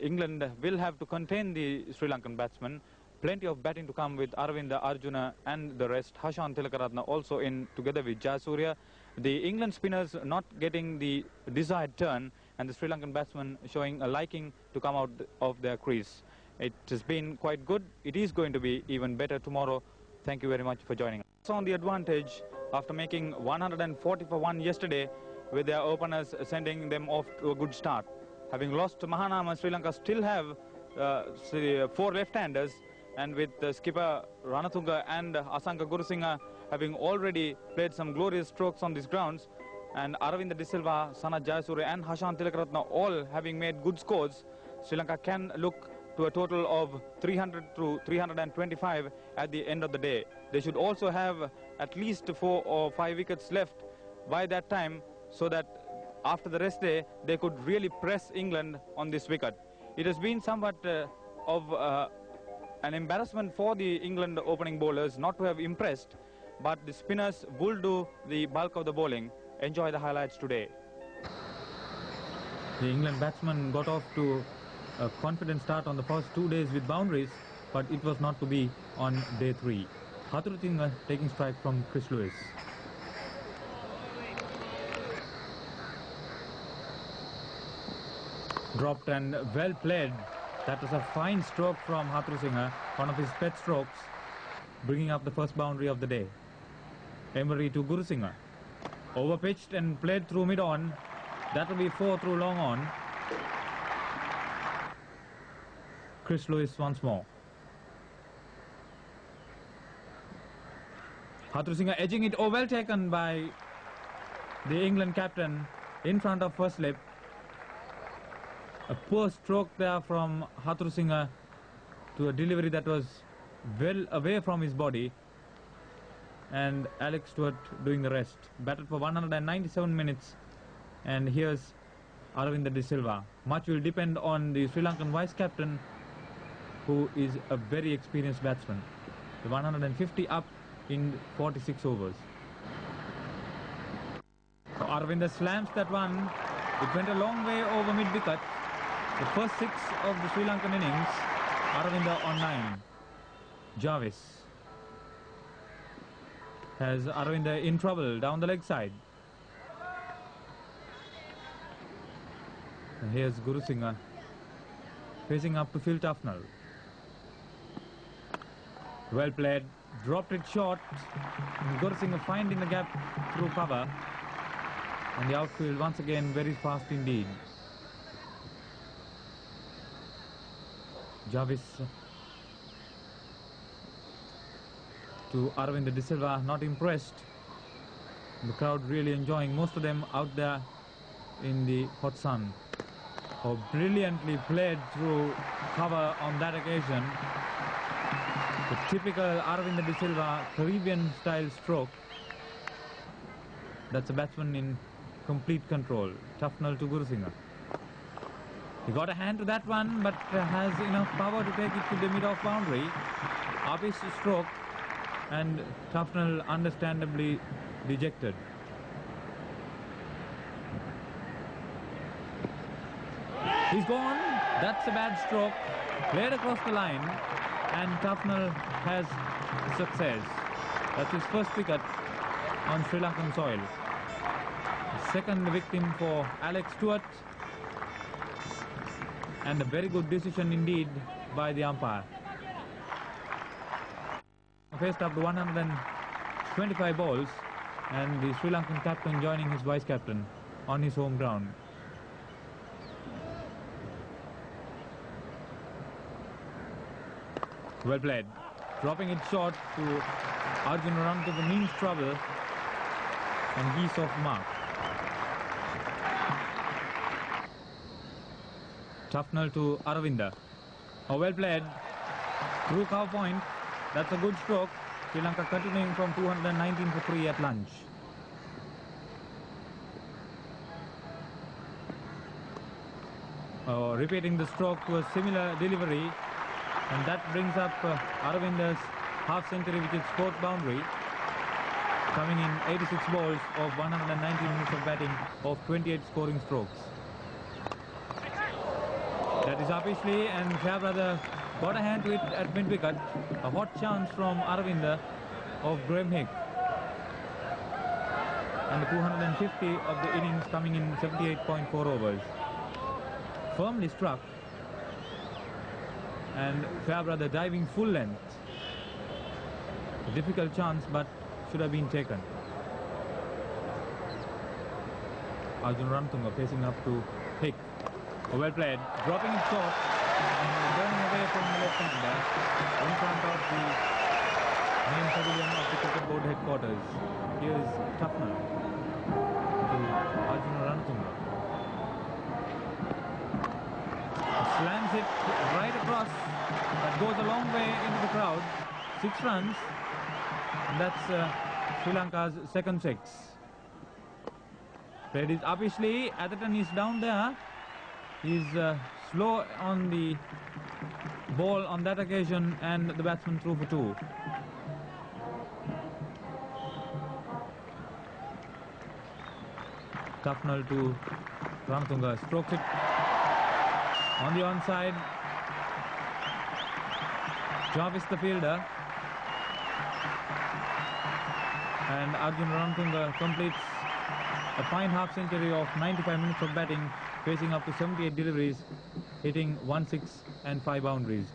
England will have to contain the Sri Lankan batsmen. Plenty of batting to come with Aravinda, Arjuna and the rest. Hashan Tilakaratne also in together with Jayasuriya. The England spinners not getting the desired turn, and the Sri Lankan batsmen showing a liking to come out of their crease. It has been quite good. It is going to be even better tomorrow. Thank you very much for joining us. On the advantage after making 140 for 1 yesterday, with their openers sending them off to a good start. Having lost to Mahanama, Sri Lanka still have 4 left-handers, and with skipper Ranatunga and Asanka Gurusingha having already played some glorious strokes on these grounds, and Aravinda De Silva, Sanath Jayasuriya and Hashan Tilakaratne all having made good scores, Sri Lanka can look to a total of 300 to 325 at the end of the day. They should also have at least 4 or 5 wickets left by that time, so that after the rest day they could really press England on this wicket. It has been somewhat of an embarrassment for the England opening bowlers not to have impressed, but the spinners will do the bulk of the bowling. Enjoy the highlights today. The England batsmen got off to a confident start on the first 2 days with boundaries, but it was not to be on day 3. Hathurusingha taking strike from Chris Lewis. Dropped and well played. That was a fine stroke from Hathurusingha, one of his pet strokes, bringing up the first boundary of the day. Emery to Gurusingha. Overpitched and played through mid-on. That will be 4 through long on. Chris Lewis once more. Hathurusingha edging it. Oh, well taken by the England captain in front of first slip. A poor stroke there from Hathurusingha to a delivery that was well away from his body. And Alex Stewart doing the rest. Batted for 197 minutes. And here's Aravinda De Silva. Much will depend on the Sri Lankan vice-captain, who is a very experienced batsman. The 150 up in 46 overs. So Aravinda slams that one. It went a long way over mid-wicket. The first 6 of the Sri Lankan innings, Aravinda on 9. Jarvis has Aravinda in trouble down the leg side. And here's Gurusingha facing up to Phil Tufnell. Well played, dropped it short. And Gurusingha finding the gap through cover. And the outfield once again very fast indeed. Jarvis to Aravinda De Silva, not impressed. The crowd really enjoying, most of them out there in the hot sun. Oh, brilliantly played through cover on that occasion. The typical Aravinda De Silva Caribbean style stroke. That's a batsman in complete control. Tufnell to Gurusingha. He got a hand to that one, but has enough power to take it to the mid-off boundary. Uppish stroke, and Tufnell understandably dejected. He's gone. That's a bad stroke. Played across the line, and Tufnell has success. That's his first wicket on Sri Lankan soil. Second victim for Alex Stewart. And a very good decision indeed by the umpire. Faced up to 125 balls, and the Sri Lankan captain joining his vice-captain on his home ground. Well played. Dropping it short to Arjun Rantuga means trouble, and he's off mark. Tufnell to Aravinda. Oh, well played. Through cover point. That's a good stroke. Sri Lanka continuing from 219 for 3 at lunch. Repeating the stroke to a similar delivery. And that brings up Aravinda's half century, which is 4th boundary. Coming in 86 balls of 119 minutes of batting of 28 scoring strokes. That is obviously, and Fairbrother got a hand to it at mid-wicket. A hot chance from Aravinda of Graham Hick. And the 250 of the innings coming in 78.4 overs. Firmly struck. And Fairbrother diving full length. A difficult chance, but should have been taken. Arjun Rantunga facing up to Hick. Well played, dropping it short and turning away from the left-hander in front of the main pavilion of the cricket board headquarters. Here's Tufnell to Arjun Rantunga. Slams it right across. That goes a long way into the crowd. 6 runs. And that's Sri Lanka's second 6. Played it uppishly. Atherton is down there. He's slow on the ball on that occasion, and the batsman threw for 2. Tufnell to Rantunga, strokes it on the onside. Jarvis the fielder, and Arjun Rantunga completes a fine half century of 95 minutes of batting, facing up to 78 deliveries, hitting 1/6 and 5 boundaries.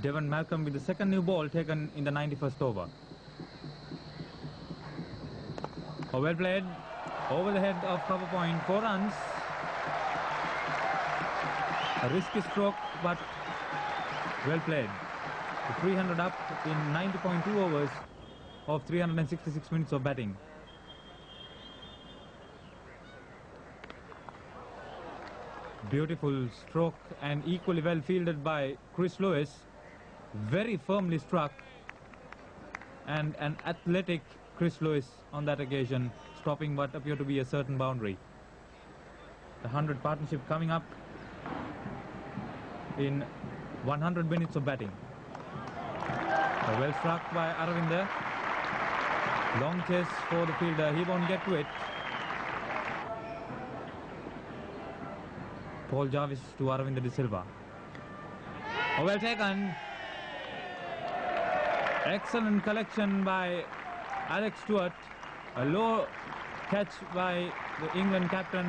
Devon Malcolm with the second new ball taken in the 91st over. Oh, well played. Over the head of cover point, 4 runs. A risky stroke, but well played. 300 up in 90.2 overs of 366 minutes of batting. Beautiful stroke and equally well fielded by Chris Lewis. Very firmly struck, and an athletic Chris Lewis on that occasion, stopping what appeared to be a certain boundary. The 100 partnership coming up in 100 minutes of batting. Well struck by Aravinda. Long chase for the fielder, he won't get to it. Paul Jarvis to Aravinda de Silva. Oh, well taken. Excellent collection by Alex Stewart. A low catch by the England captain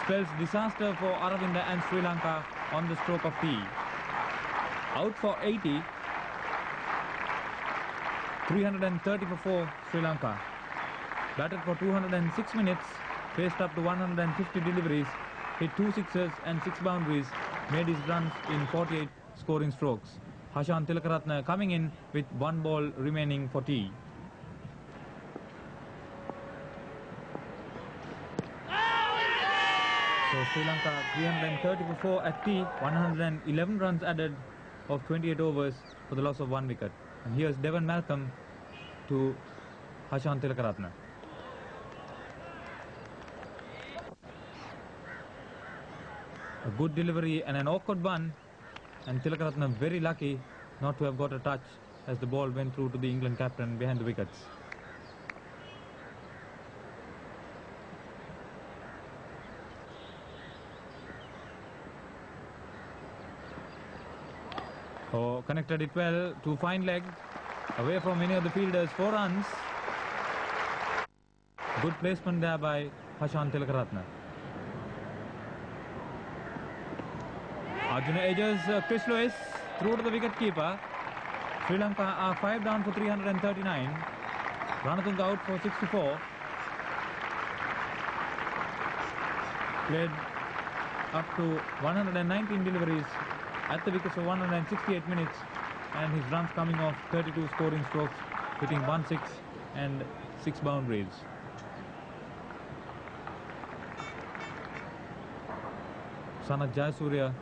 spells disaster for Aravinda and Sri Lanka on the stroke of tea. Out for 80. 330 for 4 Sri Lanka. Batted for 206 minutes, faced up to 150 deliveries, hit 2 sixes and 6 boundaries, made his runs in 48 scoring strokes. Hashan Tilakaratne coming in with 1 ball remaining for tea. So Sri Lanka 330 for 4 at tea, 111 runs added of 28 overs for the loss of 1 wicket. And here's Devon Malcolm to Hashan Tilakaratne. A good delivery and an awkward one, and Tilakaratne very lucky not to have got a touch as the ball went through to the England captain behind the wickets. Oh, connected it well to fine leg, away from many of the fielders, 4 runs. Good placement there by Hashan Tilakaratne. Arjuna edges Chris Lewis through to the wicket keeper. Sri Lanka are 5 down for 339. Ranatunga out for 64. Played up to 119 deliveries at the wickets for 168 minutes, and his runs coming off 32 scoring strokes, hitting 1 6 and 6 boundaries. Sanath Jayasuriya,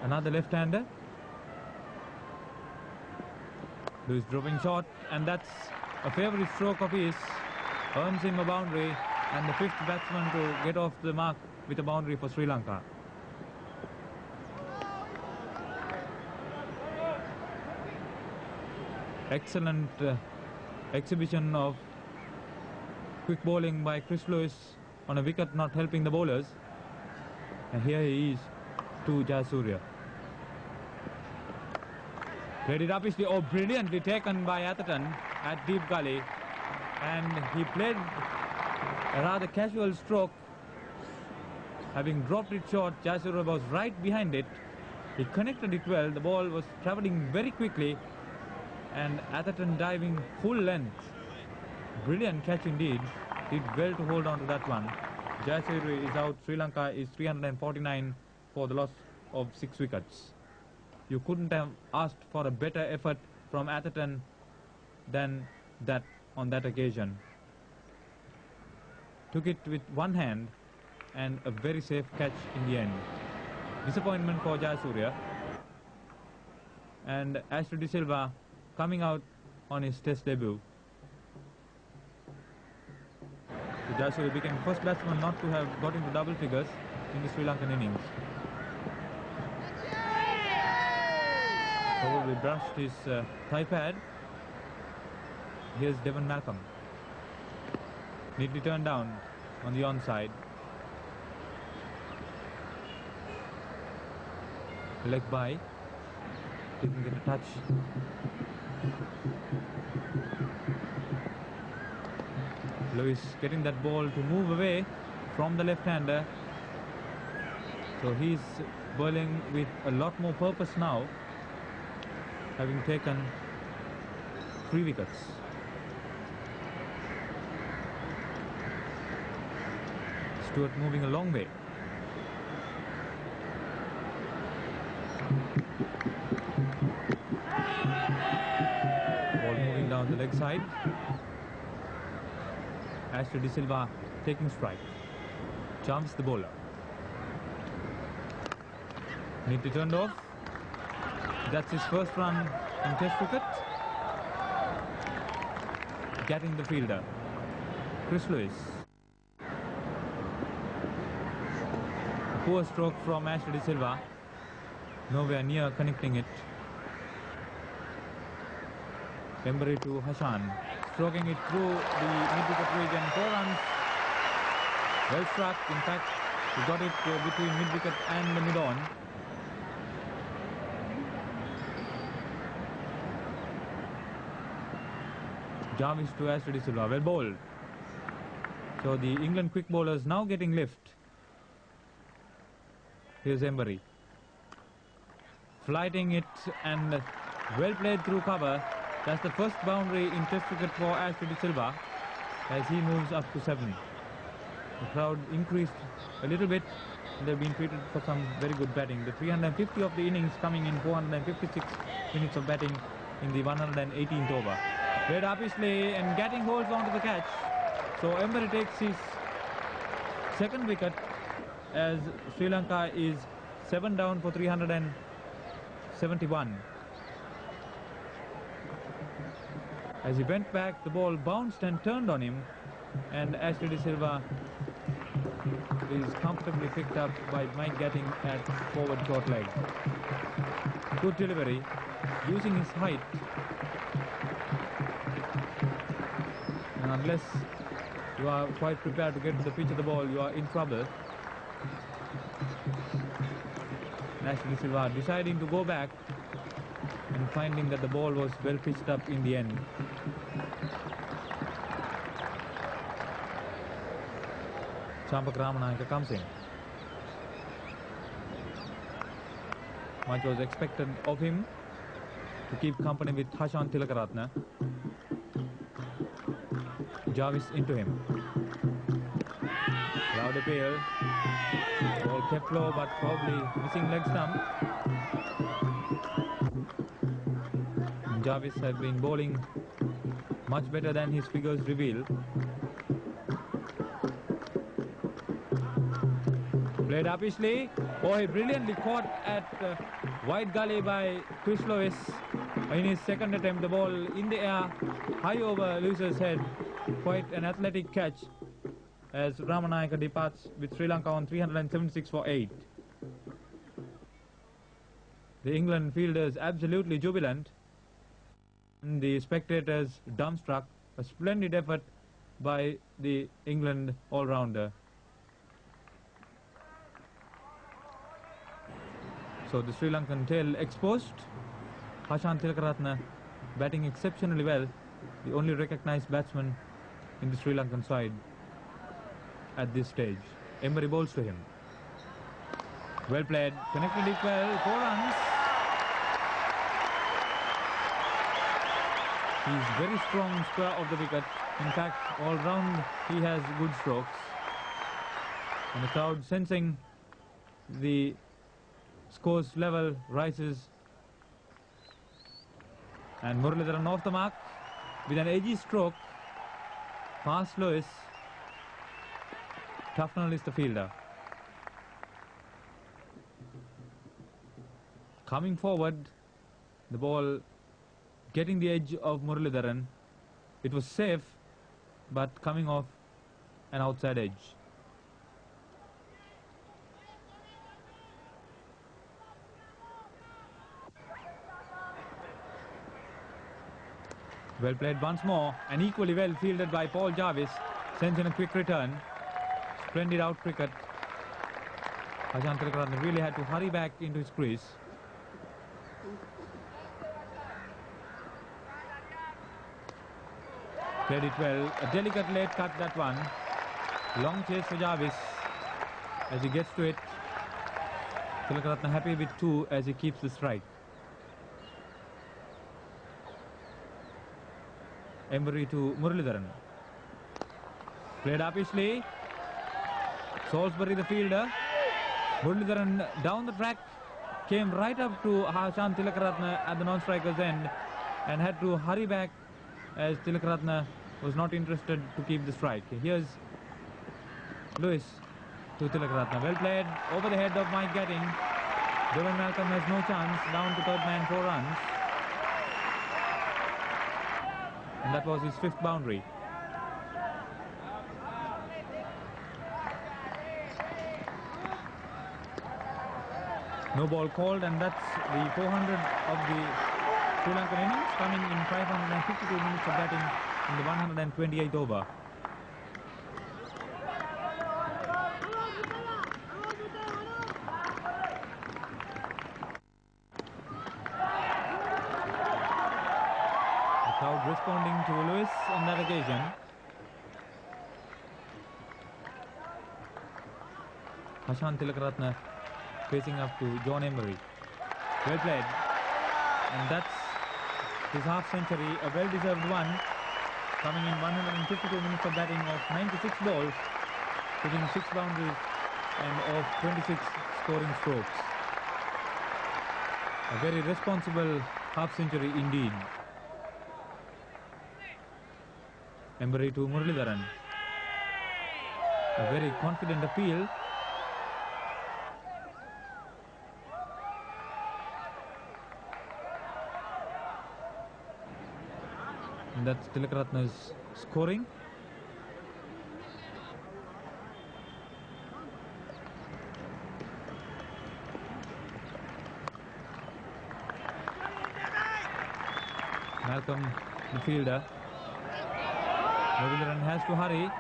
another left-hander, who is dropping short, and that's a favourite stroke of his, earns him a boundary, and the 5th batsman to get off the mark with a boundary for Sri Lanka. Excellent exhibition of quick bowling by Chris Lewis on a wicket, not helping the bowlers. And here he is to Jayasuriya. Played it upishly, oh, brilliantly taken by Atherton at deep gully. And he played a rather casual stroke. Having dropped it short, Jayasuriya was right behind it. He connected it well, the ball was travelling very quickly, and Atherton diving full length. Brilliant catch indeed. Did well to hold on to that one. Jayasuriya is out. Sri Lanka is 349 for the loss of 6 wickets. You couldn't have asked for a better effort from Atherton than that on that occasion. Took it with one hand, and a very safe catch in the end. Disappointment for Jayasuriya. And Ashley De Silva coming out on his test debut. So Jayasuriya became first batsman not to have got into double figures in the Sri Lankan innings. Probably brushed his thigh pad. Here's Devon Malcolm. Neatly turned down on the onside. Leg by. Didn't get a touch. Lewis getting that ball to move away from the left-hander. So he's bowling with a lot more purpose now, having taken 3 wickets. Stewart moving a long way. Ball moving down the leg side. Ashley De Silva taking strike. Jarvis the bowler. Need to turn off. That's his first run in Test cricket. Getting the fielder. Chris Lewis. Poor stroke from Ashley De Silva. Nowhere near connecting it. Embury to Hashan. Stroking it through the mid-wicket region. 4 runs. Well struck. In fact, he got it between mid-wicket and the mid-on. Jarvis to Ashley De Silva. Well bowled. So the England quick bowlers now getting lift. Here's Embury. Flighting it and well played through cover. That's the first boundary in Test cricket for Ashley De Silva as he moves up to 7. The crowd increased a little bit. They've been treated for some very good batting. The 350 of the innings coming in 456 minutes of batting in the 118th over. Played upishly and getting holds onto the catch. So Embury takes his second wicket as Sri Lanka is 7 down for 371. As he went back, the ball bounced and turned on him, and Ashley De Silva is comfortably picked up by Mike Gatting at forward short leg. Good delivery, using his height. And unless you are quite prepared to get to the pitch of the ball, you are in trouble. Ashley De Silva deciding to go back and finding that the ball was well pitched up in the end. Champak Ramanayaka comes in. Much was expected of him to keep company with Hashan Tilakaratne. Jarvis into him. Loud appeal. Ball kept low but probably missing leg stump. Jarvis has been bowling much better than his figures reveal. Played upishly. Oh, he brilliantly caught at wide gully by Chris Lewis in his second attempt. The ball in the air, high over Lewis's head. Quite an athletic catch as Ramanayaka departs with Sri Lanka on 376 for 8. The England fielders absolutely jubilant. And the spectators dumbstruck. A splendid effort by the England all-rounder. So the Sri Lankan tail exposed. Hashan Tilakaratne batting exceptionally well. The only recognized batsman in the Sri Lankan side at this stage. Embury bowls to him. Well played. Connected it well. 4 runs. He's very strong square of the wicket. In fact, all round he has good strokes. And the crowd sensing the scores level rises. And Muralidharan off the mark with an edgy stroke. Past Lewis. Tufnell is the fielder. Coming forward, the ball getting the edge of Muralidharan. It was safe, but coming off an outside edge. Well played once more, and equally well fielded by Paul Jarvis. Sends in a quick return. Splendid out cricket. Hashan Tilakaratne really had to hurry back into his crease. Played it well. A delicate late cut, that one. Long chase for Jarvis as he gets to it. Tilakaratne happy with 2 as he keeps the strike. Embury to Muralidharan. Played upishly. Salisbury, the fielder. Muralidharan down the track, came right up to Hashan Tilakaratne at the non-striker's end and had to hurry back as Tilakaratne was not interested to keep the strike. Here's Lewis to Tilakaratne. Well played over the head of Mike Gatting. Devon Malcolm has no chance, down to third man, 4 runs. And that was his 5th boundary. No ball called, and that's the 400 of the Sri Lankan innings, coming in 552 minutes of batting in the 128th over. The crowd responding to Lewis on that occasion. Hashan Tilakaratne facing up to John Emery. Well played. And that's his half-century, a well-deserved one, coming in 152 minutes of batting of 96 balls, hitting 6 boundaries and of 26 scoring strokes. A very responsible half-century indeed. Emery to Muralidharan. A very confident appeal. And that's Tilakaratne's scoring. Malcolm, the fielder. Muralidharan has to hurry.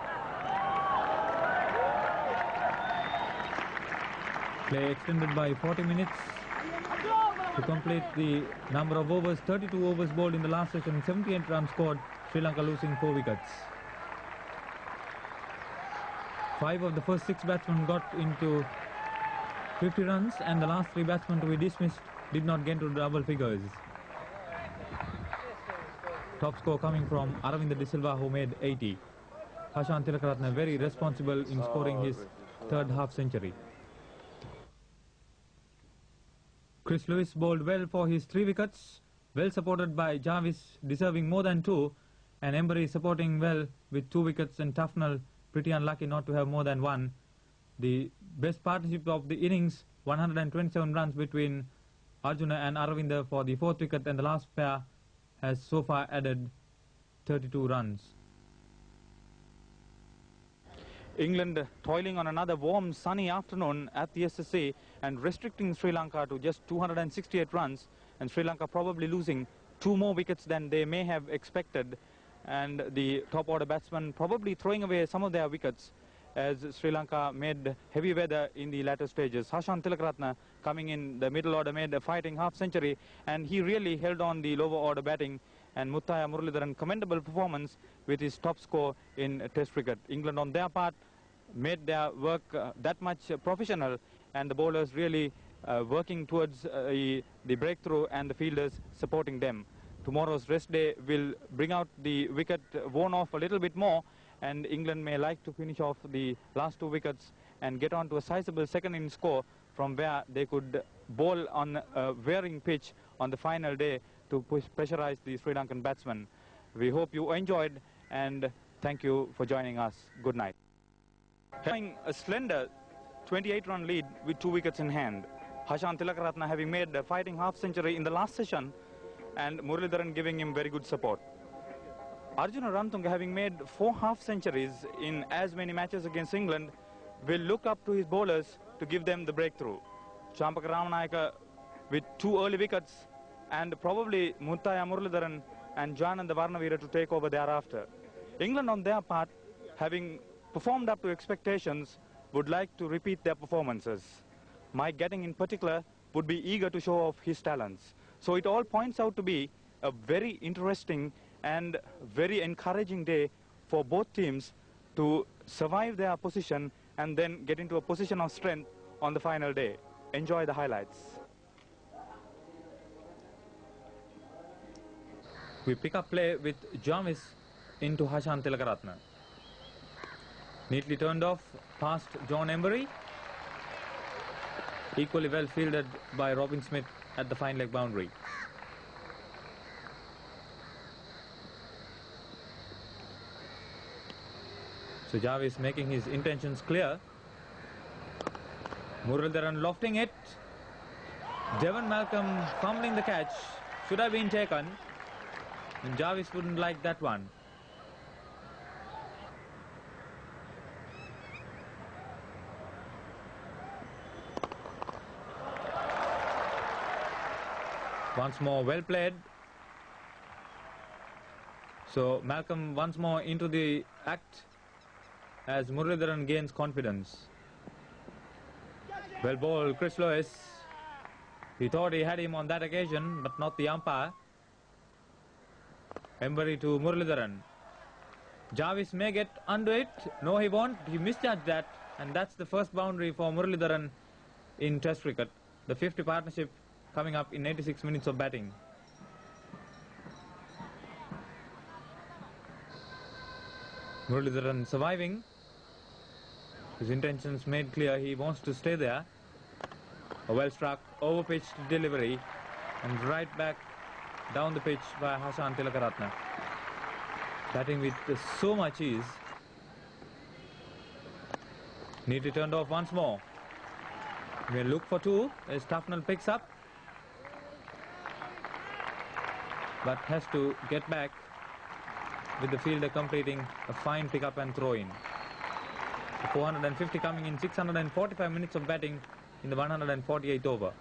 Play extended by 40 minutes. To complete the number of overs, 32 overs bowled in the last session, 78 runs scored, Sri Lanka losing 4 wickets. 5 of the first 6 batsmen got into 50 runs, and the last 3 batsmen to be dismissed did not get to double figures. Top score coming from Aravinda De Silva, who made 80. Hashan Tilakaratne very responsible in scoring his 3rd half-century. Chris Lewis bowled well for his 3 wickets, well supported by Jarvis deserving more than 2, and Emery supporting well with 2 wickets, and Tufnell pretty unlucky not to have more than 1. The best partnership of the innings, 127 runs between Arjuna and Aravinda for the 4th wicket, and the last pair has so far added 32 runs. England toiling on another warm, sunny afternoon at the SSC and restricting Sri Lanka to just 268 runs, and Sri Lanka probably losing 2 more wickets than they may have expected, and the top order batsmen probably throwing away some of their wickets as Sri Lanka made heavy weather in the latter stages. Hashan Tilakaratne coming in the middle order made a fighting half-century, and he really held on the lower order batting, and Muthaiya Muralidharan commendable performance with his top score in Test cricket. England on their part made their work that much professional, and the bowlers really working towards the breakthrough, and the fielders supporting them. Tomorrow's rest day will bring out the wicket worn off a little bit more, and England may like to finish off the last 2 wickets and get on to a sizable second innings score from where they could bowl on a wearing pitch on the final day to pressurize the Sri Lankan batsmen. We hope you enjoyed, and thank you for joining us. Good night. Having a slender 28-run lead with 2 wickets in hand. Hashan Tilakaratne having made a fighting half-century in the last session, and Muralidharan giving him very good support. Arjuna Rantunga, having made 4 half-centuries in as many matches against England, will look up to his bowlers to give them the breakthrough. Champaka Ramanayaka with 2 early wickets, and probably Muthaiya Muralidharan and Jananda Varnavira to take over thereafter. England on their part, having performed up to expectations, would like to repeat their performances. Mike Gatting in particular would be eager to show off his talents. So it all points out to be a very interesting and very encouraging day for both teams to survive their position and then get into a position of strength on the final day. Enjoy the highlights. We pick up play with Jarvis into Hashan Tilakaratne. Neatly turned off past John Emery. Equally well fielded by Robin Smith at the fine leg boundary. So Jarvis making his intentions clear. Muralidharan lofting it. Devon Malcolm fumbling the catch. Should have been taken. And Jarvis wouldn't like that one. Once more well played. So Malcolm once more into the act as Muralidharan gains confidence. Well bowled, Chris Lewis. He thought he had him on that occasion, but not the umpire. Embury to Muralidharan. Jarvis may get under it. No, he won't. He misjudged that. And that's the first boundary for Muralidharan in Test cricket. The 50 partnership coming up in 86 minutes of batting. Muralidharan surviving. His intentions made clear. He wants to stay there. A well struck, over pitched delivery and right back down the pitch by Hashan Tilakaratne. Batting with so much ease. Neatly turned off once more. We'll look for two as Tufnell picks up, but has to get back with the fielder completing a fine pick-up and throw-in. 450 coming in 645 minutes of batting in the 148th over.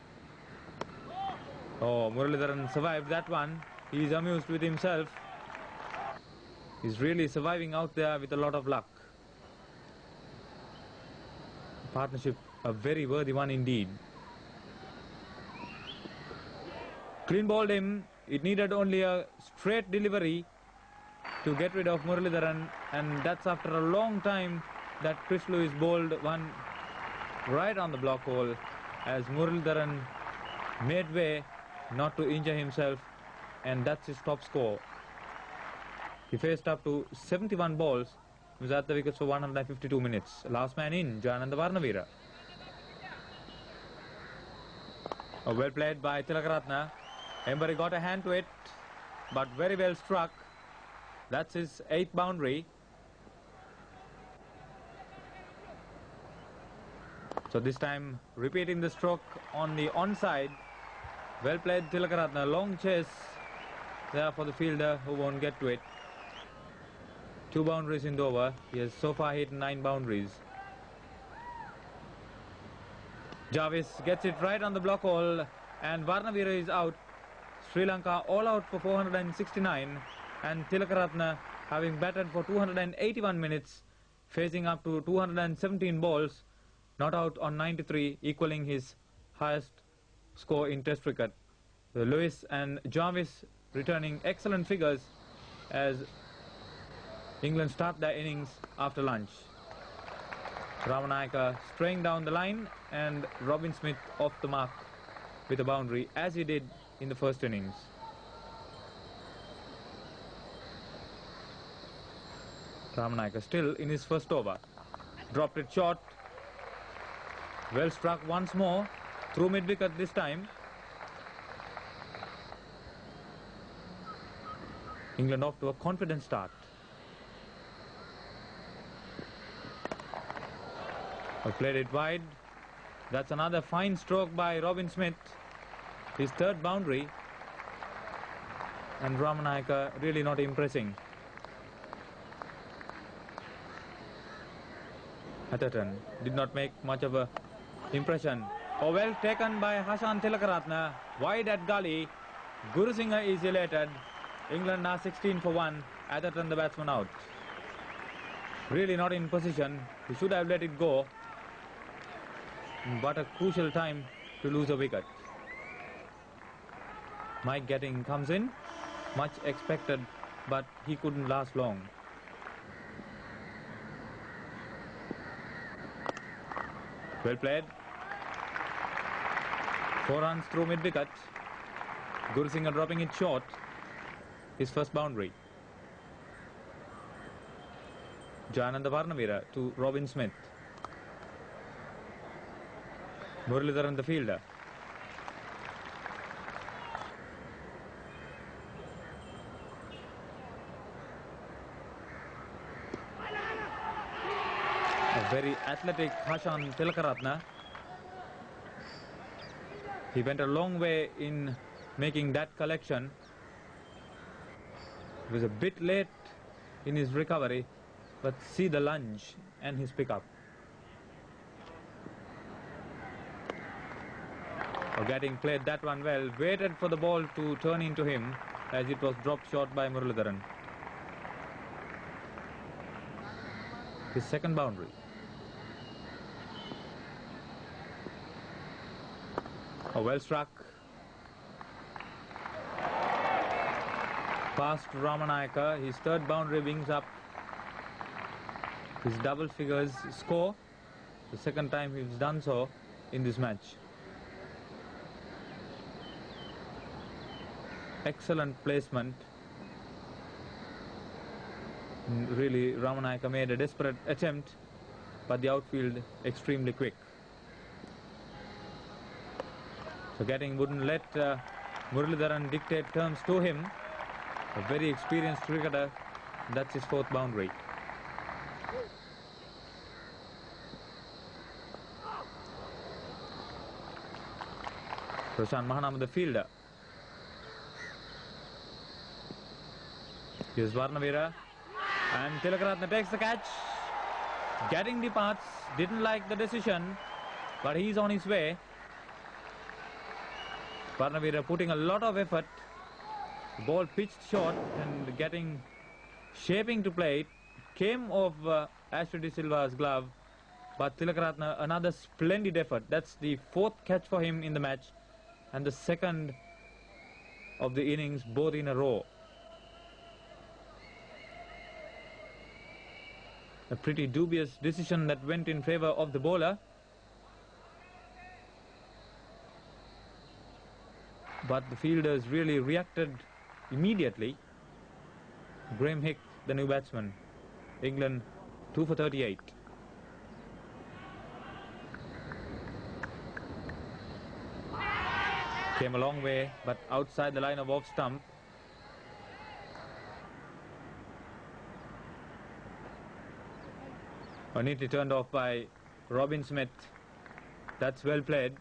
Oh, Muralidharan survived that one. He's amused with himself. He's really surviving out there with a lot of luck. Partnership, a very worthy one indeed. Clean bowled him. It needed only a straight delivery to get rid of Muralidharan, and that's after a long time that Chris Lewis bowled one right on the block hole as Muralidharan made way not to injure himself, and that's his top score. He faced up to 71 balls. He was at the wickets for 152 minutes. Last man in, Jayananda Varnavira. Well played by Tilakaratne. Embury got a hand to it, but very well struck. That's his 8th boundary. So this time repeating the stroke on the onside. Well played Tilakaratne. Long chase there for the fielder who won't get to it. 2 boundaries in the over. He has so far hit 9 boundaries. Jarvis gets it right on the block hole and Varnavira is out. Sri Lanka all out for 469 and Tilakaratne having batted for 281 minutes, facing up to 217 balls, not out on 93, equaling his highest score in Test cricket. Lewis and Jarvis returning excellent figures as England start their innings after lunch. Ramanayaka straying down the line and Robin Smith off the mark with a boundary as he did in the first innings. Ramanayaka still in his first over. Dropped it short. Well struck once more through mid-wicket this time. England off to a confident start. Played it wide. That's another fine stroke by Robin Smith. His 3rd boundary. And Ramanayaka really not impressing. Atherton did not make much of a impression. Oh, well taken by Hashan Tilakaratne. Wide at gully. Guru Singh is elated. England are 16 for 1. Atherton the batsman out. Really not in position. He should have let it go. But a crucial time to lose a wicket. Mike Getting comes in. Much expected, but he couldn't last long. Well played. 4 runs through mid-wicket. Guru Singh dropping it short. His first boundary. Jayananda Varnavira to Robin Smith. Muralidharan the fielder. A very athletic Hashan Tilakaratne. He went a long way in making that collection. He was a bit late in his recovery, but see the lunge and his pickup. Getting played that one well, waited for the ball to turn into him as it was dropped short by Muralidharan. His second boundary. Well struck. Past Ramanayaka, his third boundary brings up his double figures score. The second time he's done so in this match. Excellent placement. Really, Ramanayaka made a desperate attempt, but the outfield extremely quick. So wouldn't let Muralidharan dictate terms to him. A very experienced cricketer. That's his fourth boundary. Prashant Mahanama, the fielder. Here's Varnavira. And Tilakaratne takes the catch. Getting the parts. Didn't like the decision, but he's on his way. Varnavira putting a lot of effort. The ball pitched short and shaping to play. It came off Ashwin De Silva's glove, but Tilakaratne, another splendid effort. That's the fourth catch for him in the match and the second of the innings, both in a row. A pretty dubious decision that went in favour of the bowler. But the fielders really reacted immediately. Graham Hick, the new batsman. England 2 for 38. Came a long way, but outside the line of off stump. Neatly turned off by Robin Smith. That's well played.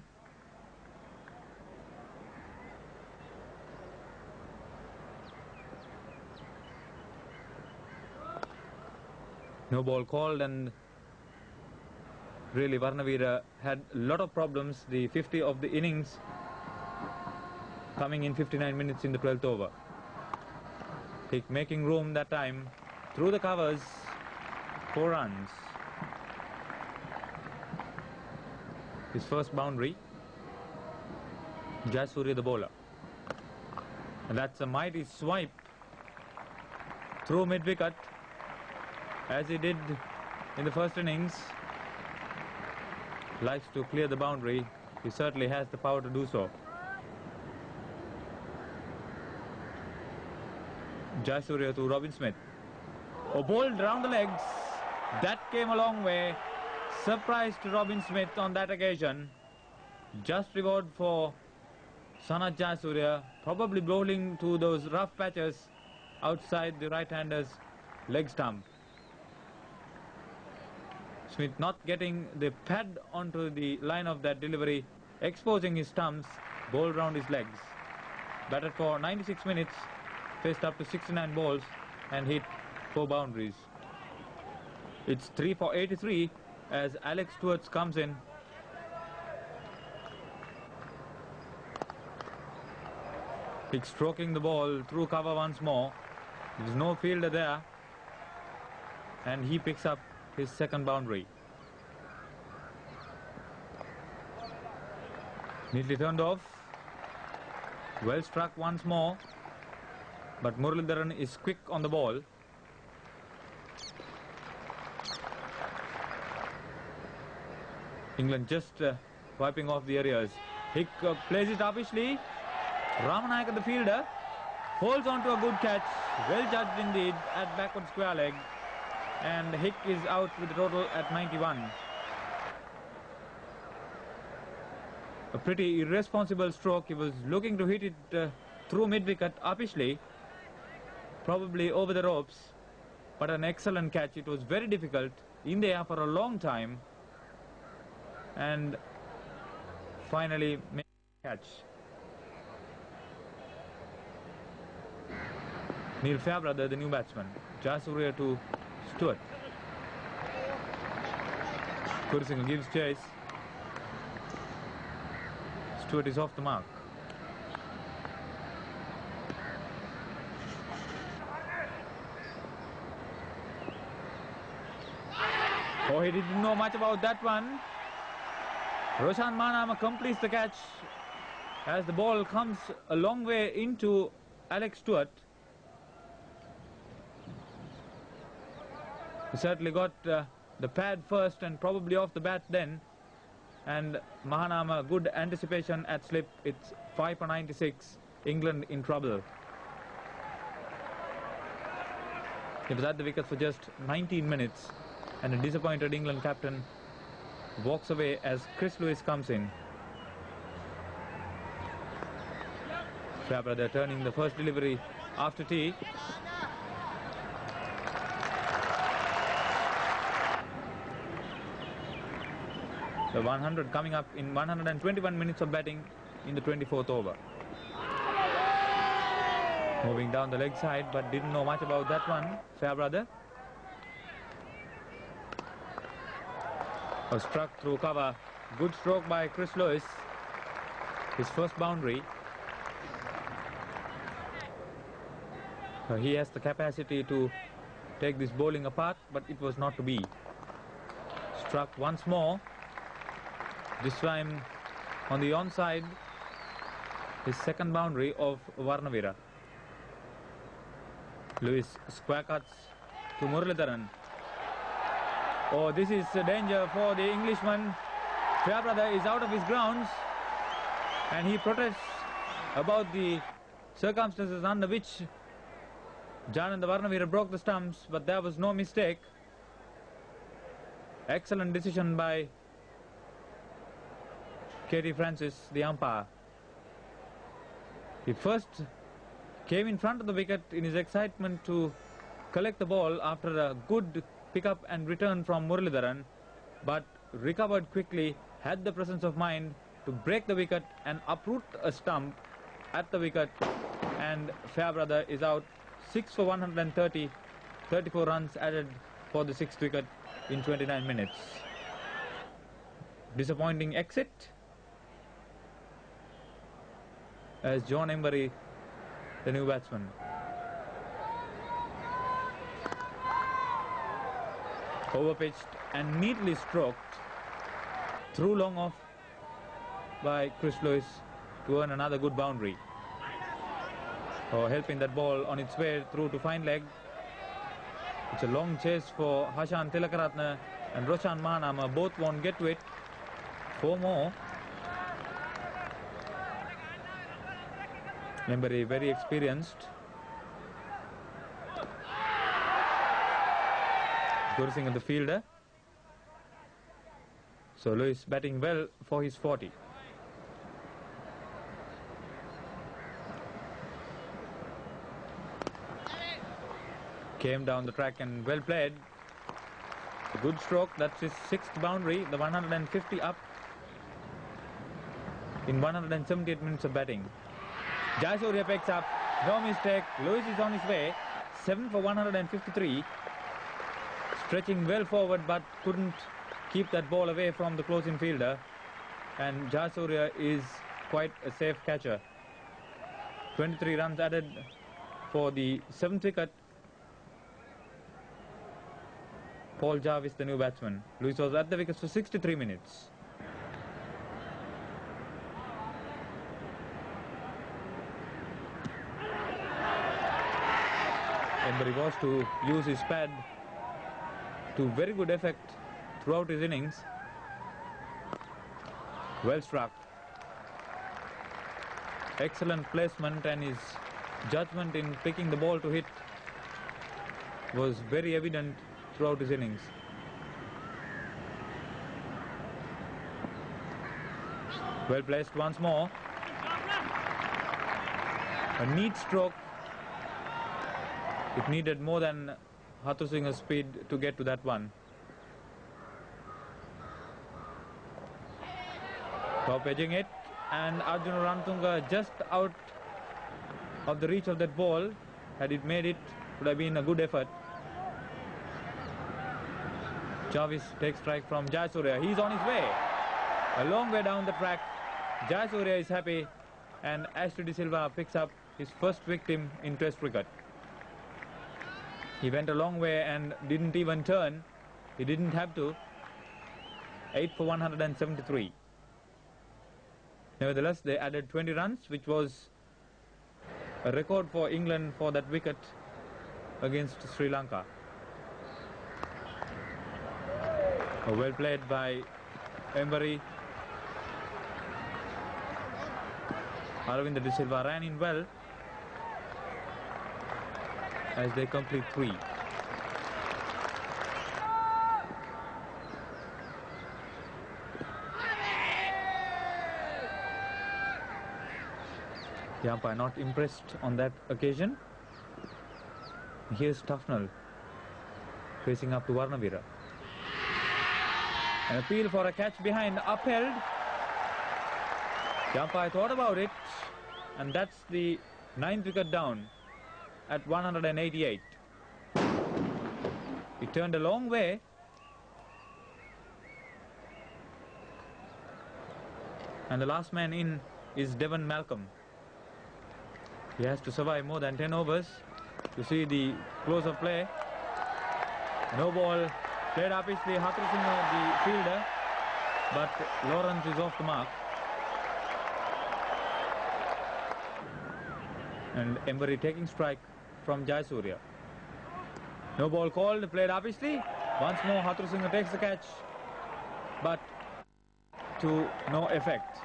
No ball called, and really Varnavira had a lot of problems. The 50 of the innings coming in 59 minutes in the 12th over. Hick making room that time through the covers. 4 runs. His first boundary. Jayasuriya the bowler. And that's a mighty swipe through mid-wicket, as he did in the first innings. Likes to clear the boundary. He certainly has the power to do so. Jayasuriya to Robin Smith. Bowled round the legs. That came a long way. Surprised Robin Smith on that occasion. Just reward for Sanat Jayasuriya. Probably bowling to those rough patches outside the right-hander's leg stump. Smith not getting the pad onto the line of that delivery, exposing his stumps, bowled round his legs. Batted for 96 minutes, faced up to 69 balls and hit 4 boundaries. It's 3 for 83 as Alex Stewarts comes in. He's stroking the ball through cover once more. There's no fielder there, and he picks up his second boundary. Neatly turned off. Well struck once more, but Muralidharan is quick on the ball. England just wiping off the arrears. Hick plays it uppishly. Ramanayaka, the fielder, holds on to a good catch. Well judged indeed at backward square leg. and Hick is out with the total at 91. A pretty irresponsible stroke. He was looking to hit it through mid-wicket uppishly, probably over the ropes, but an excellent catch. It was very difficult in the air for a long time, and finally made a catch. Neil Fairbrother, the new batsman. Jayasuriya to Stewart. Kurisinga gives chase. Stewart is off the mark. Oh, he didn't know much about that one. Roshan Manama completes the catch as the ball comes a long way into Alex Stewart. He certainly got the pad first and probably off the bat then. And Mahanama, good anticipation at slip. It's 5 for 96. England in trouble. He was at the wickets for just 19 minutes. And a disappointed England captain walks away as Chris Lewis comes in. Fairbrother turning the first delivery after tea. The 100 coming up in 121 minutes of batting in the 24th over. Moving down the leg side, but didn't know much about that one, Fairbrother. Was struck through cover. Good stroke by Chris Lewis. His first boundary. He has the capacity to take this bowling apart, but it was not to be. Struck once more. This time on the onside, his second boundary of Varnavira. Lewis square cuts to Muralidharan. Oh, this is a danger for the Englishman. Fairbrother is out of his grounds and he protests about the circumstances under which Jananda Varnavira broke the stumps, but there was no mistake. Excellent decision by Katie Francis, the umpire. He first came in front of the wicket in his excitement to collect the ball after a good pick-up and return from Muralidharan, but recovered quickly, had the presence of mind to break the wicket and uproot a stump at the wicket, and Fairbrother is out. 6 for 130, 34 runs added for the 6th wicket in 29 minutes. Disappointing exit as John Embury, the new batsman. Overpitched and neatly stroked through long off by Chris Lewis to earn another good boundary. Helping that ball on its way through to fine leg. It's a long chase for Hashan Tilakaratne and Roshan Mahanama. Both won't get to it. 4 more. Embury very experienced. Kurisinga the fielder. So Lewis batting well for his 40. Came down the track and well played. A good stroke. That's his 6th boundary. The 150 up in 178 minutes of batting. Jayasuriya picks up. No mistake. Lewis is on his way. 7 for 153. Stretching well forward, but couldn't keep that ball away from the close-in fielder. And Jayasuriya is quite a safe catcher. 23 runs added for the 7th wicket. Paul Jarvis, the new batsman. Lewis was at the wickets for 63 minutes. Embury was to use his pad to very good effect throughout his innings. Well struck. Excellent placement, and his judgment in picking the ball to hit was very evident throughout his innings. Well placed once more. A neat stroke. It needed more than Hathusinga's speed to get to that one. Top edging it, and Arjuna Ranatunga just out of the reach of that ball. Had it made it, would have been a good effort. Jarvis takes strike from Jayasuriya. He's on his way. A long way down the track. Jayasuriya is happy, and Ashley De Silva picks up his first victim in Test cricket. He went a long way and didn't even turn. He didn't have to. 8 for 173. Nevertheless, they added 20 runs, which was a record for England for that wicket against Sri Lanka. Well played by Embury. Aravinda De Silva ran in well as they complete 3. The umpire not impressed on that occasion. Here's Tufnell facing up to Varnavira. An appeal for a catch behind, upheld. The umpire thought about it, and that's the 9th wicket down at 188. It turned a long way. And the last man in is Devon Malcolm. He has to survive more than 10 overs to see the close of play. No ball played upishly. Hathusinga, the fielder, but Lawrence is off the mark. And Embury taking strike from Jayasuriya. No ball called, played upishly. Once more Hathusinga takes the catch, but to no effect.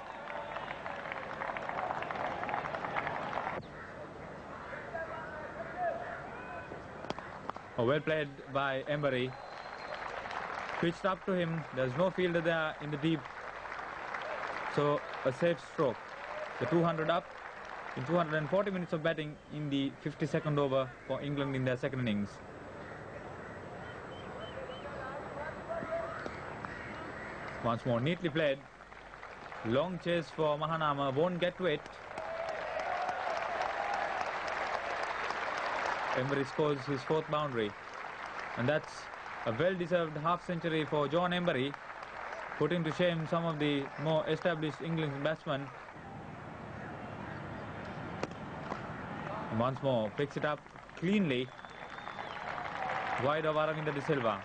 Well played by Embury. Pitched up to him. There's no fielder there in the deep. So a safe stroke. The 200 up in 240 minutes of batting in the 52nd over for England in their second innings. Once more neatly played. Long chase for Mahanama. Won't get to it. Embury scores his 4th boundary, and that's a well-deserved half-century for John Embury, putting to shame some of the more established English batsmen. And once more picks it up cleanly, wide of Aravinda De Silva.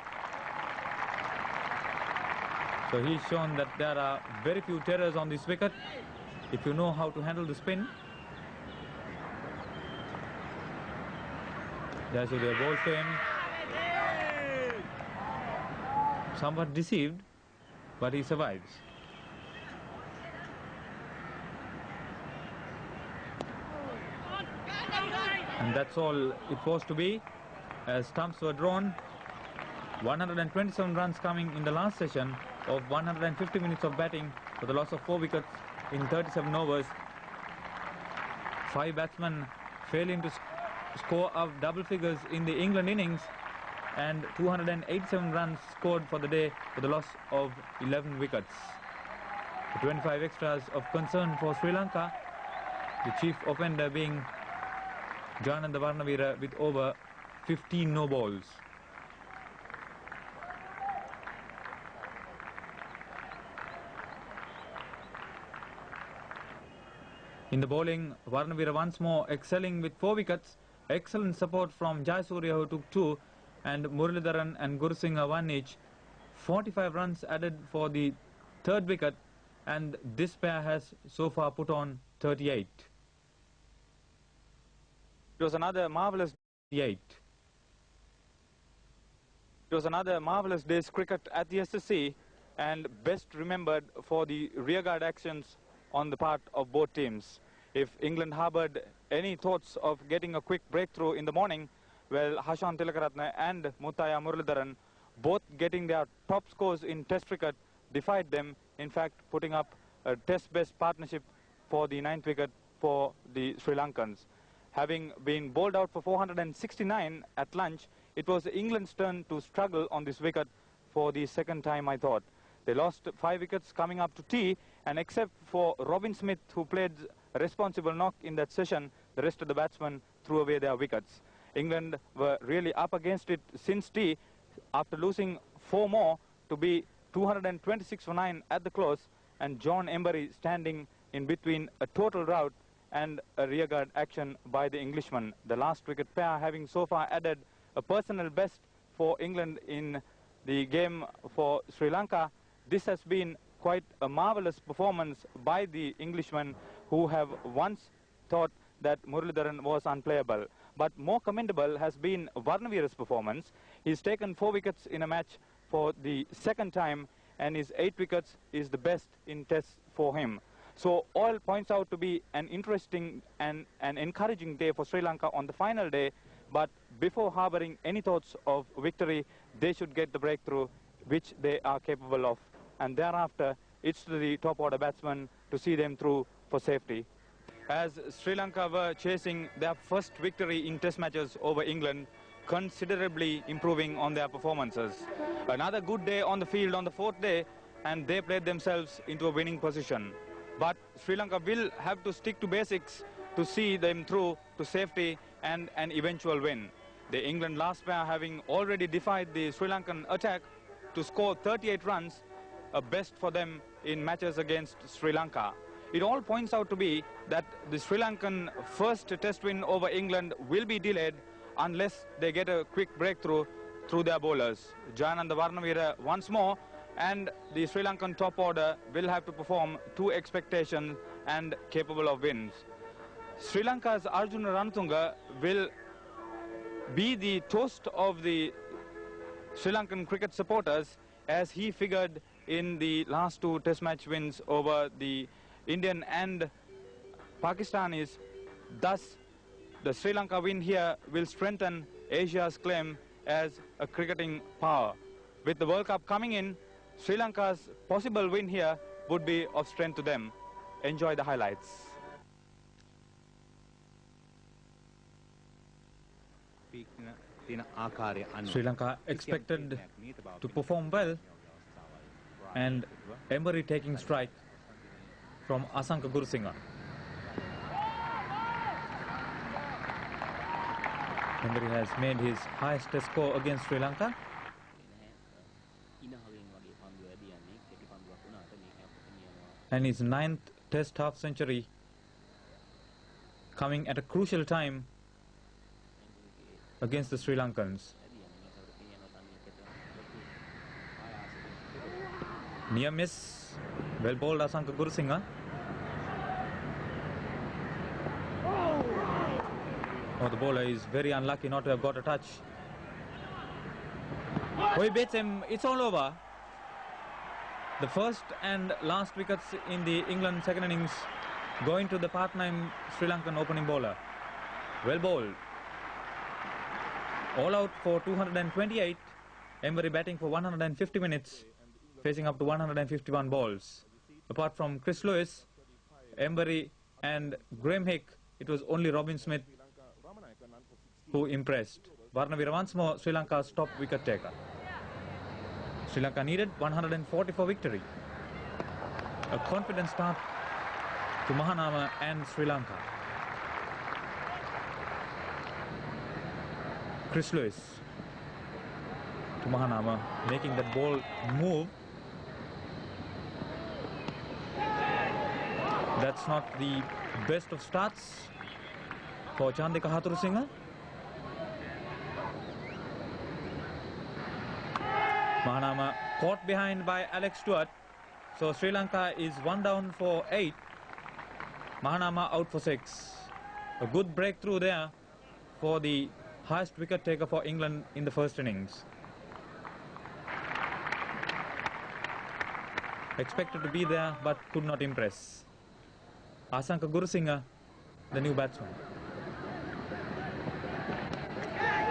So he's shown that there are very few terrors on this wicket if you know how to handle the spin. Jayasuriya balls to him. Somewhat deceived, but he survives. And that's all it was to be, as stumps were drawn. 127 runs coming in the last session of 150 minutes of batting for the loss of 4 wickets in 37 overs. 5 batsmen failing to score of double figures in the England innings, and 287 runs scored for the day for the loss of 11 wickets. The 25 extras of concern for Sri Lanka, the chief offender being Jananda Varnavira with over 15 no balls. In the bowling, Varnavira once more excelling with 4 wickets. Excellent support from Jayasuriya, who took 2, and Muralidharan and Gurusingha 1 each. 45 runs added for the 3rd wicket, and this pair has so far put on 38. It was another marvellous day's cricket at the SSC, and best remembered for the rearguard actions on the part of both teams. If England harboured any thoughts of getting a quick breakthrough in the morning, Well, Hashan Tilakaratne and Muthaya Muralidharan, both getting their top scores in Test cricket, defied them, in fact putting up a Test-best partnership for the 9th wicket for the Sri Lankans. Having been bowled out for 469 at lunch, it was England's turn to struggle on this wicket for the second time, I thought. They lost 5 wickets coming up to tea, and except for Robin Smith, who played a responsible knock in that session, the rest of the batsmen threw away their wickets. England were really up against it since tea, after losing 4 more to be 226 for 9 at the close, and John Embury standing in between a total rout and a rearguard action by the Englishman. The last wicket pair having so far added a personal best for England in the game for Sri Lanka. This has been quite a marvellous performance by the Englishmen, who have once thought that Muralidharan was unplayable. But more commendable has been Varnavira's performance. He's taken 4 wickets in a match for the second time, and his 8 wickets is the best in tests for him. So all points out to be an interesting and an encouraging day for Sri Lanka on the final day. But before harbouring any thoughts of victory, they should get the breakthrough, which they are capable of. And thereafter, it's to the top order batsmen to see them through for safety. As Sri Lanka were chasing their first victory in Test matches over England, considerably improving on their performances. Another good day on the field on the 4th day, and they played themselves into a winning position. But Sri Lanka will have to stick to basics to see them through to safety and an eventual win. The England last pair having already defied the Sri Lankan attack to score 38 runs, a best for them in matches against Sri Lanka. It all points out to be that the Sri Lankan first test win over England will be delayed unless they get a quick breakthrough through their bowlers. Jayananda Varnavira once more, and the Sri Lankan top order will have to perform to expectation and capable of wins. Sri Lanka's Arjuna Ranatunga will be the toast of the Sri Lankan cricket supporters, as he figured in the last 2 test match wins over the Indian and Pakistanis. Thus, the Sri Lanka win here will strengthen Asia's claim as a cricketing power. With the World Cup coming in, Sri Lanka's possible win here would be of strength to them. Enjoy the highlights. Sri Lanka expected to perform well, and Embury taking strike from Asanka Gurusingha. Embury has made his highest test score against Sri Lanka. And his 9th test half century, coming at a crucial time against the Sri Lankans. Near miss, well bowled Asanka Gurusingha. Oh, the bowler is very unlucky not to have got a touch. Oh, he beats him. It's all over. The first and last wickets in the England second innings going to the part-time Sri Lankan opening bowler. Well bowled. All out for 228. Embury batting for 150 minutes, facing up to 151 balls. Apart from Chris Lewis, Embury and Graham Hick, it was only Robin Smith who impressed. Varnavira once more Sri Lanka's top wicket taker. Sri Lanka needed 140 for victory. A confident start to Mahanama and Sri Lanka. Chris Lewis to Mahanama, making that ball move. That's not the best of starts for Chandika Hathurusingha. Mahanama caught behind by Alex Stewart. So Sri Lanka is 1 down for 8. Mahanama out for 6. A good breakthrough there for the highest wicket taker for England in the first innings. Expected to be there but could not impress. Asanka Gurusingha, the new batsman.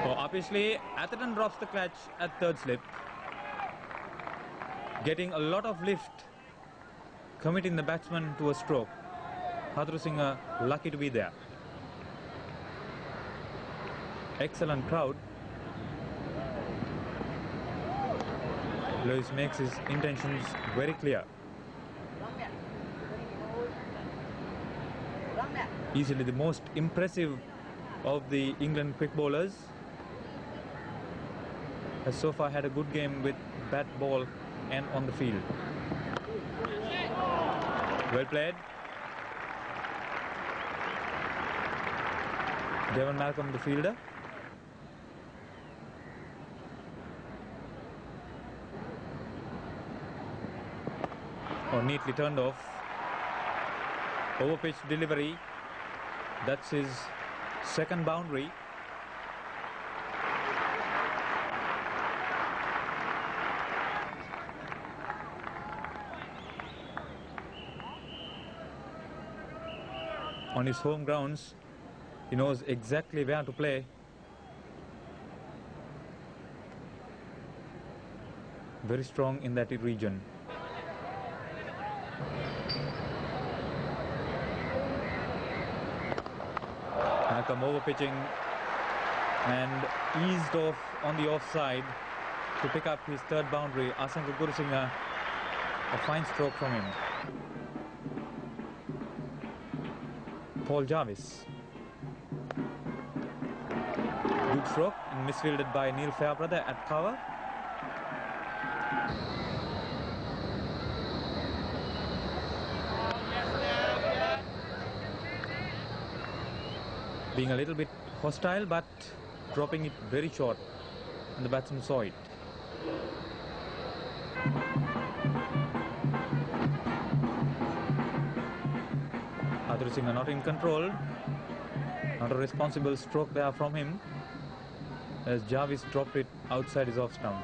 Oh, Upishly, Atherton drops the clutch at third slip. Getting a lot of lift, committing the batsman to a stroke. Hathrusingha lucky to be there. Excellent crowd. Lewis makes his intentions very clear. Easily the most impressive of the England quick bowlers. Has so far had a good game with bat, ball and on the field. Well played. Devon Malcolm, the fielder. Oh, neatly turned off. Over pitch delivery. That's his second boundary. On his home grounds, he knows exactly where to play. Very strong in that region. Malcolm over pitching and eased off on the offside to pick up his third boundary. Asanka Gurusingha, a fine stroke from him. Paul Jarvis. Good stroke and misfielded by Neil Fairbrother at cover. Being a little bit hostile but dropping it very short, and the batsman saw it. Hathrusingha not in control. Not a responsible stroke there from him, as Jarvis dropped it outside his off stump.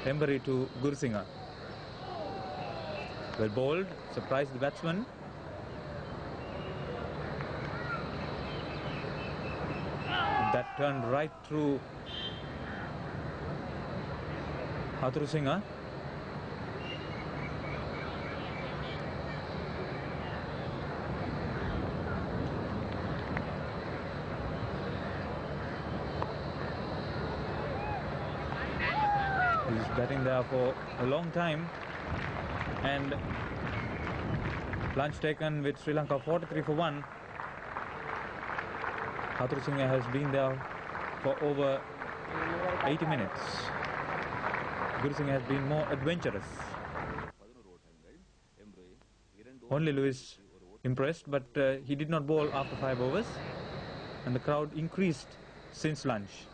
Embury to Gurusingha. Well bowled, surprised the batsman. That turned right through Hathrusingha. He's batting there for a long time, and plunge taken with Sri Lanka 43 for 1. Hathrusingha has been there for over 80 minutes. Gurusingha has been more adventurous. Only Lewis impressed, but he did not bowl after 5 overs, and the crowd increased since lunch.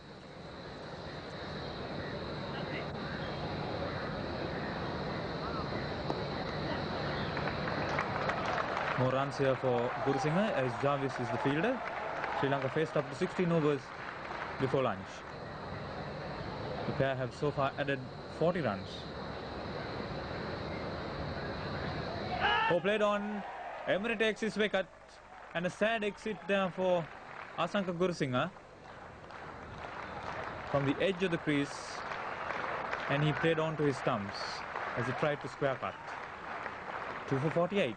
More runs here for Gurusingha as Jarvis is the fielder. Sri Lanka faced up to 16 overs before lunch. The pair have so far added 40 runs. Played on. Emery takes his wicket, and a sad exit there for Asanka Gurusingha from the edge of the crease, and he played on to his stumps as he tried to square cut. 2 for 48.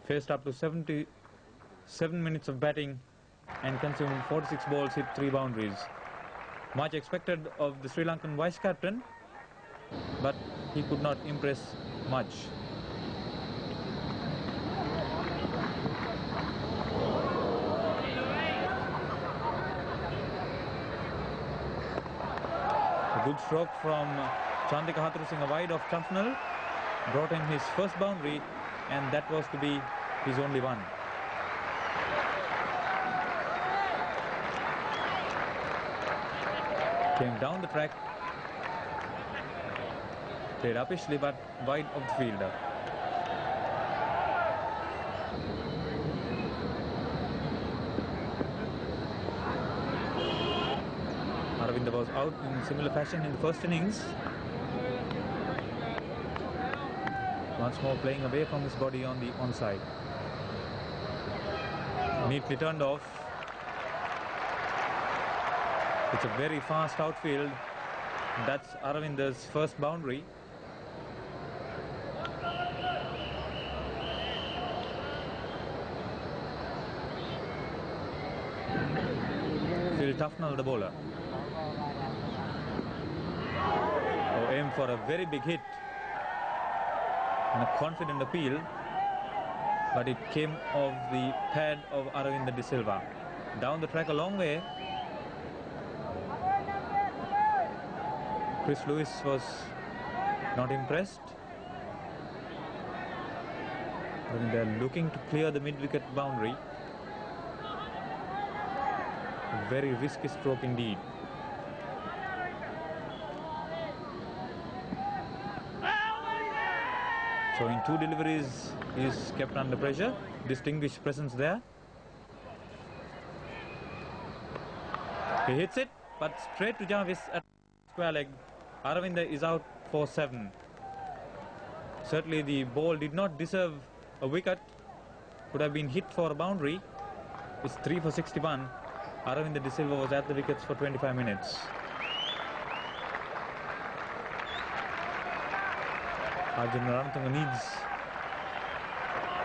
Faced up to 77 minutes of batting and consumed 46 balls, hit 3 boundaries. Much expected of the Sri Lankan vice captain, but he could not impress much. A good stroke from Chandika Hathrusingha wide of Champnell brought him his first boundary, and that was to be his only one. Came down the track, played uppishly but wide of the fielder. Aravind Aravinda was out in similar fashion in the first innings. Once more playing away from his body on the onside. Neatly turned off. It's a very fast outfield. That's Aravinda's first boundary. Phil Tufnell, the bowler. Oh, aimed for a very big hit and a confident appeal, but it came off the pad of Aravinda De Silva. Down the track a long way. Chris Lewis was not impressed. Aravinda looking to clear the mid-wicket boundary. A very risky stroke indeed. So in 2 deliveries, he is kept under pressure. Distinguished presence there. He hits it, but straight to Jarvis at square leg. Aravinda is out for 7. Certainly the ball did not deserve a wicket. Could have been hit for a boundary. It's 3 for 61. Aravinda De Silva was at the wickets for 25 minutes. Arjun Ranatunga needs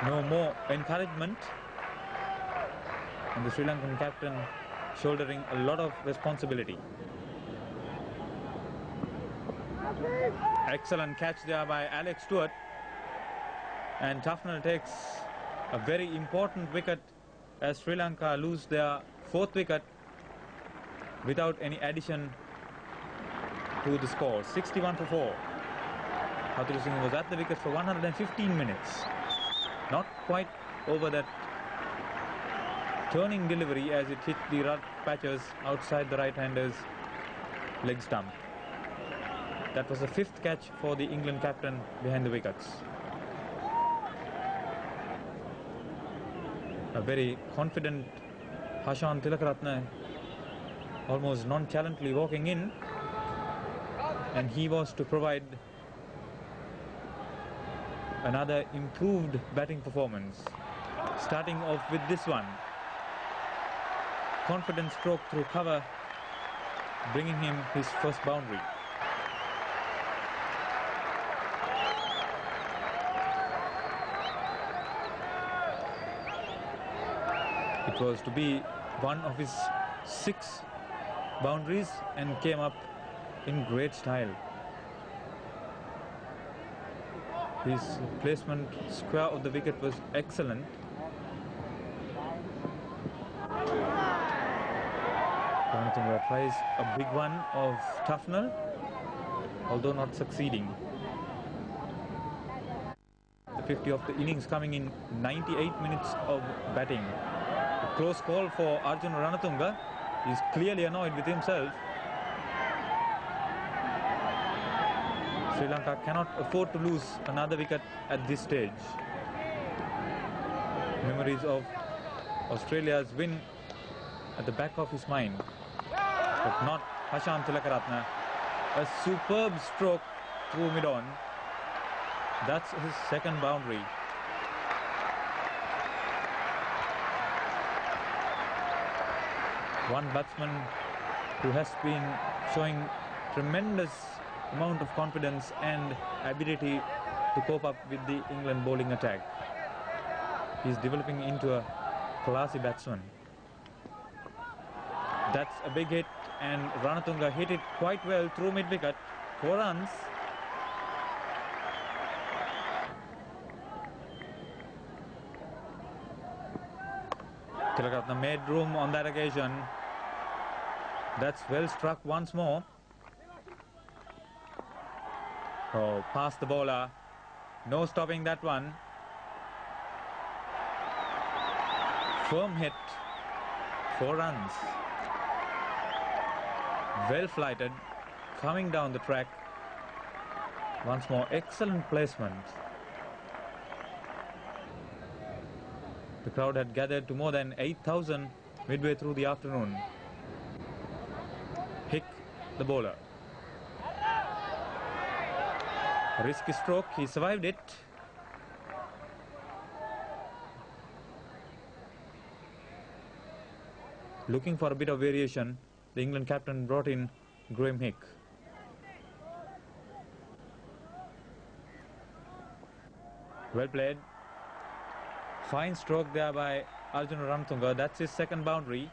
no more encouragement, and the Sri Lankan captain shouldering a lot of responsibility. Excellent catch there by Alex Stewart, and Tufnell takes a very important wicket as Sri Lanka lose their 4th wicket without any addition to the score. 61 for 4. Haturu Singh was at the wicket for 115 minutes. Not quite over that turning delivery as it hit the rut patches outside the right-hander's leg stump. That was the 5th catch for the England captain behind the wickets. A very confident Hashan Tilakaratne almost nonchalantly walking in, and he was to provide another improved batting performance. Starting off with this one. Confident stroke through cover, bringing him his first boundary. It was to be one of his 6 boundaries and came up in great style. His placement square of the wicket was excellent. Ranatunga tries a big one of Tufnell, although not succeeding. The 50 of the innings coming in 98 minutes of batting. A close call for Arjun Ranatunga. He is clearly annoyed with himself. Sri Lanka cannot afford to lose another wicket at this stage. Memories of Australia's win at the back of his mind, but not Hashan Tilakaratne. A superb stroke through mid-on. That's his 2nd boundary. One batsman who has been showing tremendous amount of confidence and ability to cope up with the England bowling attack. He's developing into a classy batsman. That's a big hit, and Ranatunga hit it quite well through mid-wicket. 4 runs. Tilakaratne made room on that occasion. That's well struck once more. Oh, past the bowler. No stopping that one. Firm hit. 4 runs. Well flighted. Coming down the track. Once more, excellent placement. The crowd had gathered to more than 8,000 midway through the afternoon. Hick the bowler. Risky stroke, he survived it. Looking for a bit of variation, the England captain brought in Graham Hick. Well played. Fine stroke there by Arjuna Ranatunga. That's his second boundary.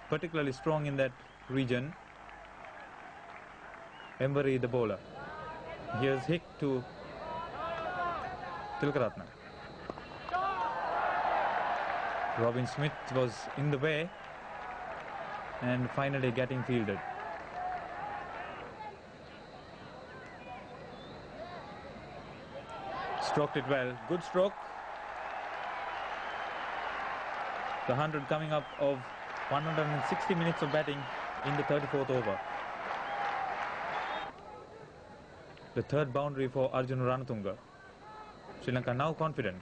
Particularly strong in that region. Embry, the bowler. Here's Hick to Tilakaratne. Robin Smith was in the way and finally getting fielded. Stroked it well. Good stroke. The 100 coming up of 160 minutes of batting in the 34th over. The third boundary for Arjuna Ranatunga. Sri Lanka now confident.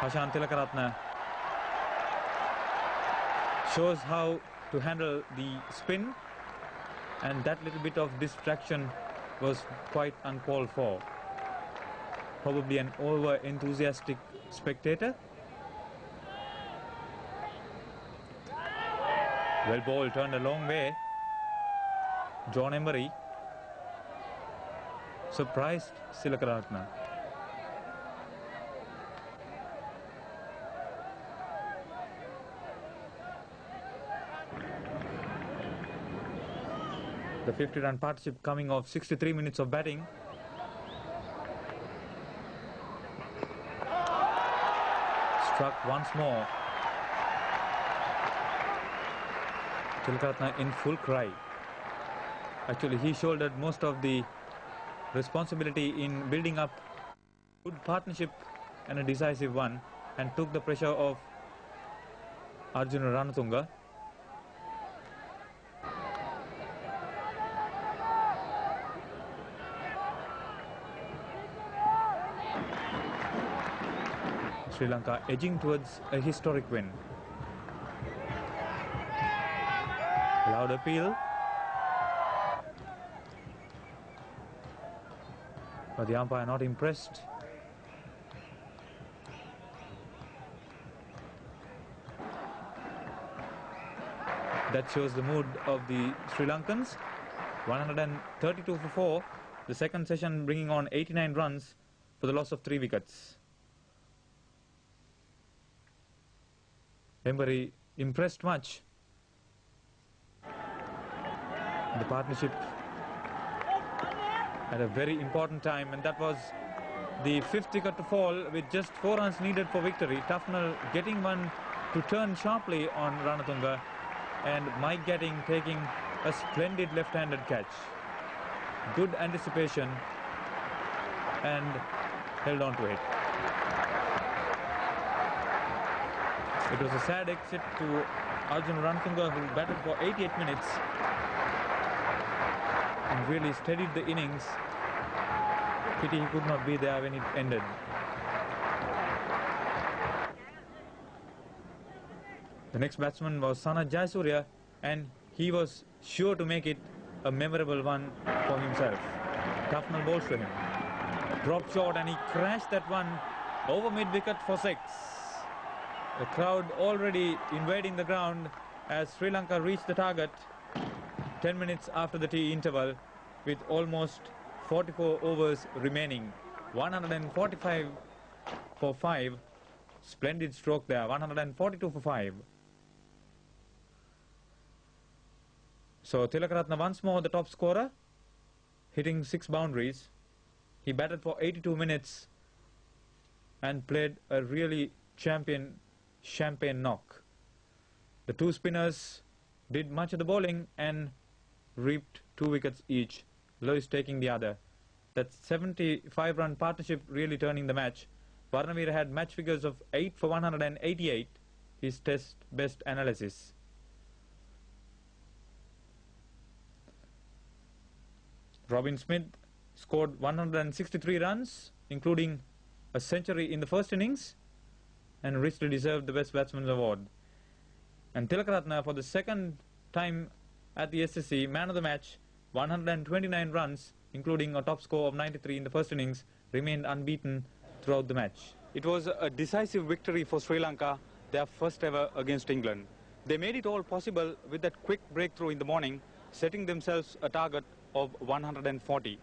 Hashan Tilakaratne shows how to handle the spin, and that little bit of distraction was quite uncalled for. Probably an over-enthusiastic spectator. Well ball turned a long way. John Emery surprised Tilakaratne. The 50-run partnership coming off 63 minutes of batting. Struck once more. Tilakaratne in full cry. Actually, he shouldered most of the responsibility in building up a good partnership and a decisive one, and took the pressure off Arjuna Ranatunga. Sri Lanka edging towards a historic win. Loud appeal. But the umpire not impressed. That shows the mood of the Sri Lankans. 132 for 4. The second session bringing on 89 runs for the loss of 3 wickets. Embry impressed much. The partnership at a very important time, and that was the 5th wicket to fall with just 4 runs needed for victory. Tufnell getting one to turn sharply on Ranatunga, and Mike Gatting taking a splendid left-handed catch. Good anticipation and held on to it. It was a sad exit to Arjuna Ranatunga, who batted for 88 minutes and really steadied the innings. Pity he could not be there when it ended. The next batsman was Sanath Jayasuriya, and he was sure to make it a memorable one for himself. Tufnell bowls to him. Dropped short, and he crashed that one over mid-wicket for 6. The crowd already invading the ground as Sri Lanka reached the target 10 minutes after the tea interval, with almost 44 overs remaining. 145 for 5. Splendid stroke there. 142 for 5. So Tilakaratne once more the top scorer, hitting 6 boundaries. He batted for 82 minutes and played a really champagne knock. The 2 spinners did much of the bowling and reaped 2 wickets each. Lewis taking the other. That 75-run partnership really turning the match. Varnavira had match figures of 8 for 188, his test best analysis. Robin Smith scored 163 runs, including a century in the first innings, and richly deserved the Best Batsman award. And Tilakaratne, for the second time at the SSC, man of the match, 129 runs, including a top score of 93 in the first innings, remained unbeaten throughout the match. It was a decisive victory for Sri Lanka, their first ever against England. They made it all possible with that quick breakthrough in the morning, setting themselves a target of 140.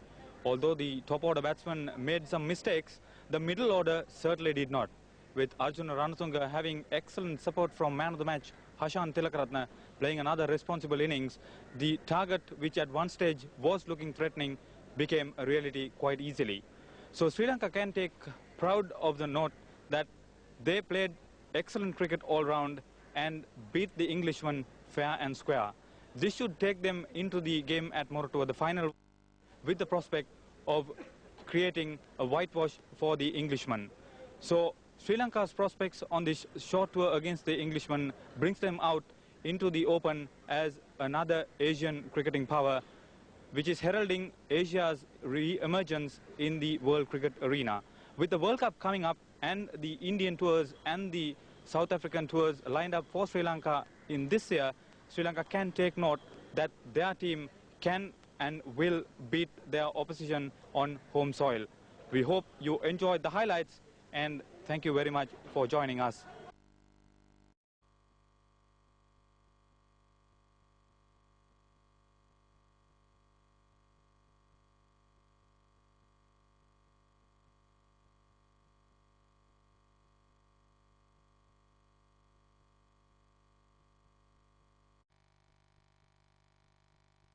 Although the top order batsmen made some mistakes, the middle order certainly did not. With Arjuna Ranatunga having excellent support from man of the match Hashan Tilakaratne playing another responsible innings, the target, which at one stage was looking threatening, became a reality quite easily. So Sri Lanka can take proud of the note that they played excellent cricket all round and beat the Englishmen fair and square. This should take them into the game at Moratuwa, the final, with the prospect of creating a whitewash for the Englishmen. So Sri Lanka's prospects on this short tour against the Englishmen brings them out into the open as another Asian cricketing power, which is heralding Asia's re-emergence in the world cricket arena. With the World Cup coming up and the Indian tours and the South African tours lined up for Sri Lanka in this year, Sri Lanka can take note that their team can and will beat their opposition on home soil. We hope you enjoyed the highlights, and thank you very much for joining us.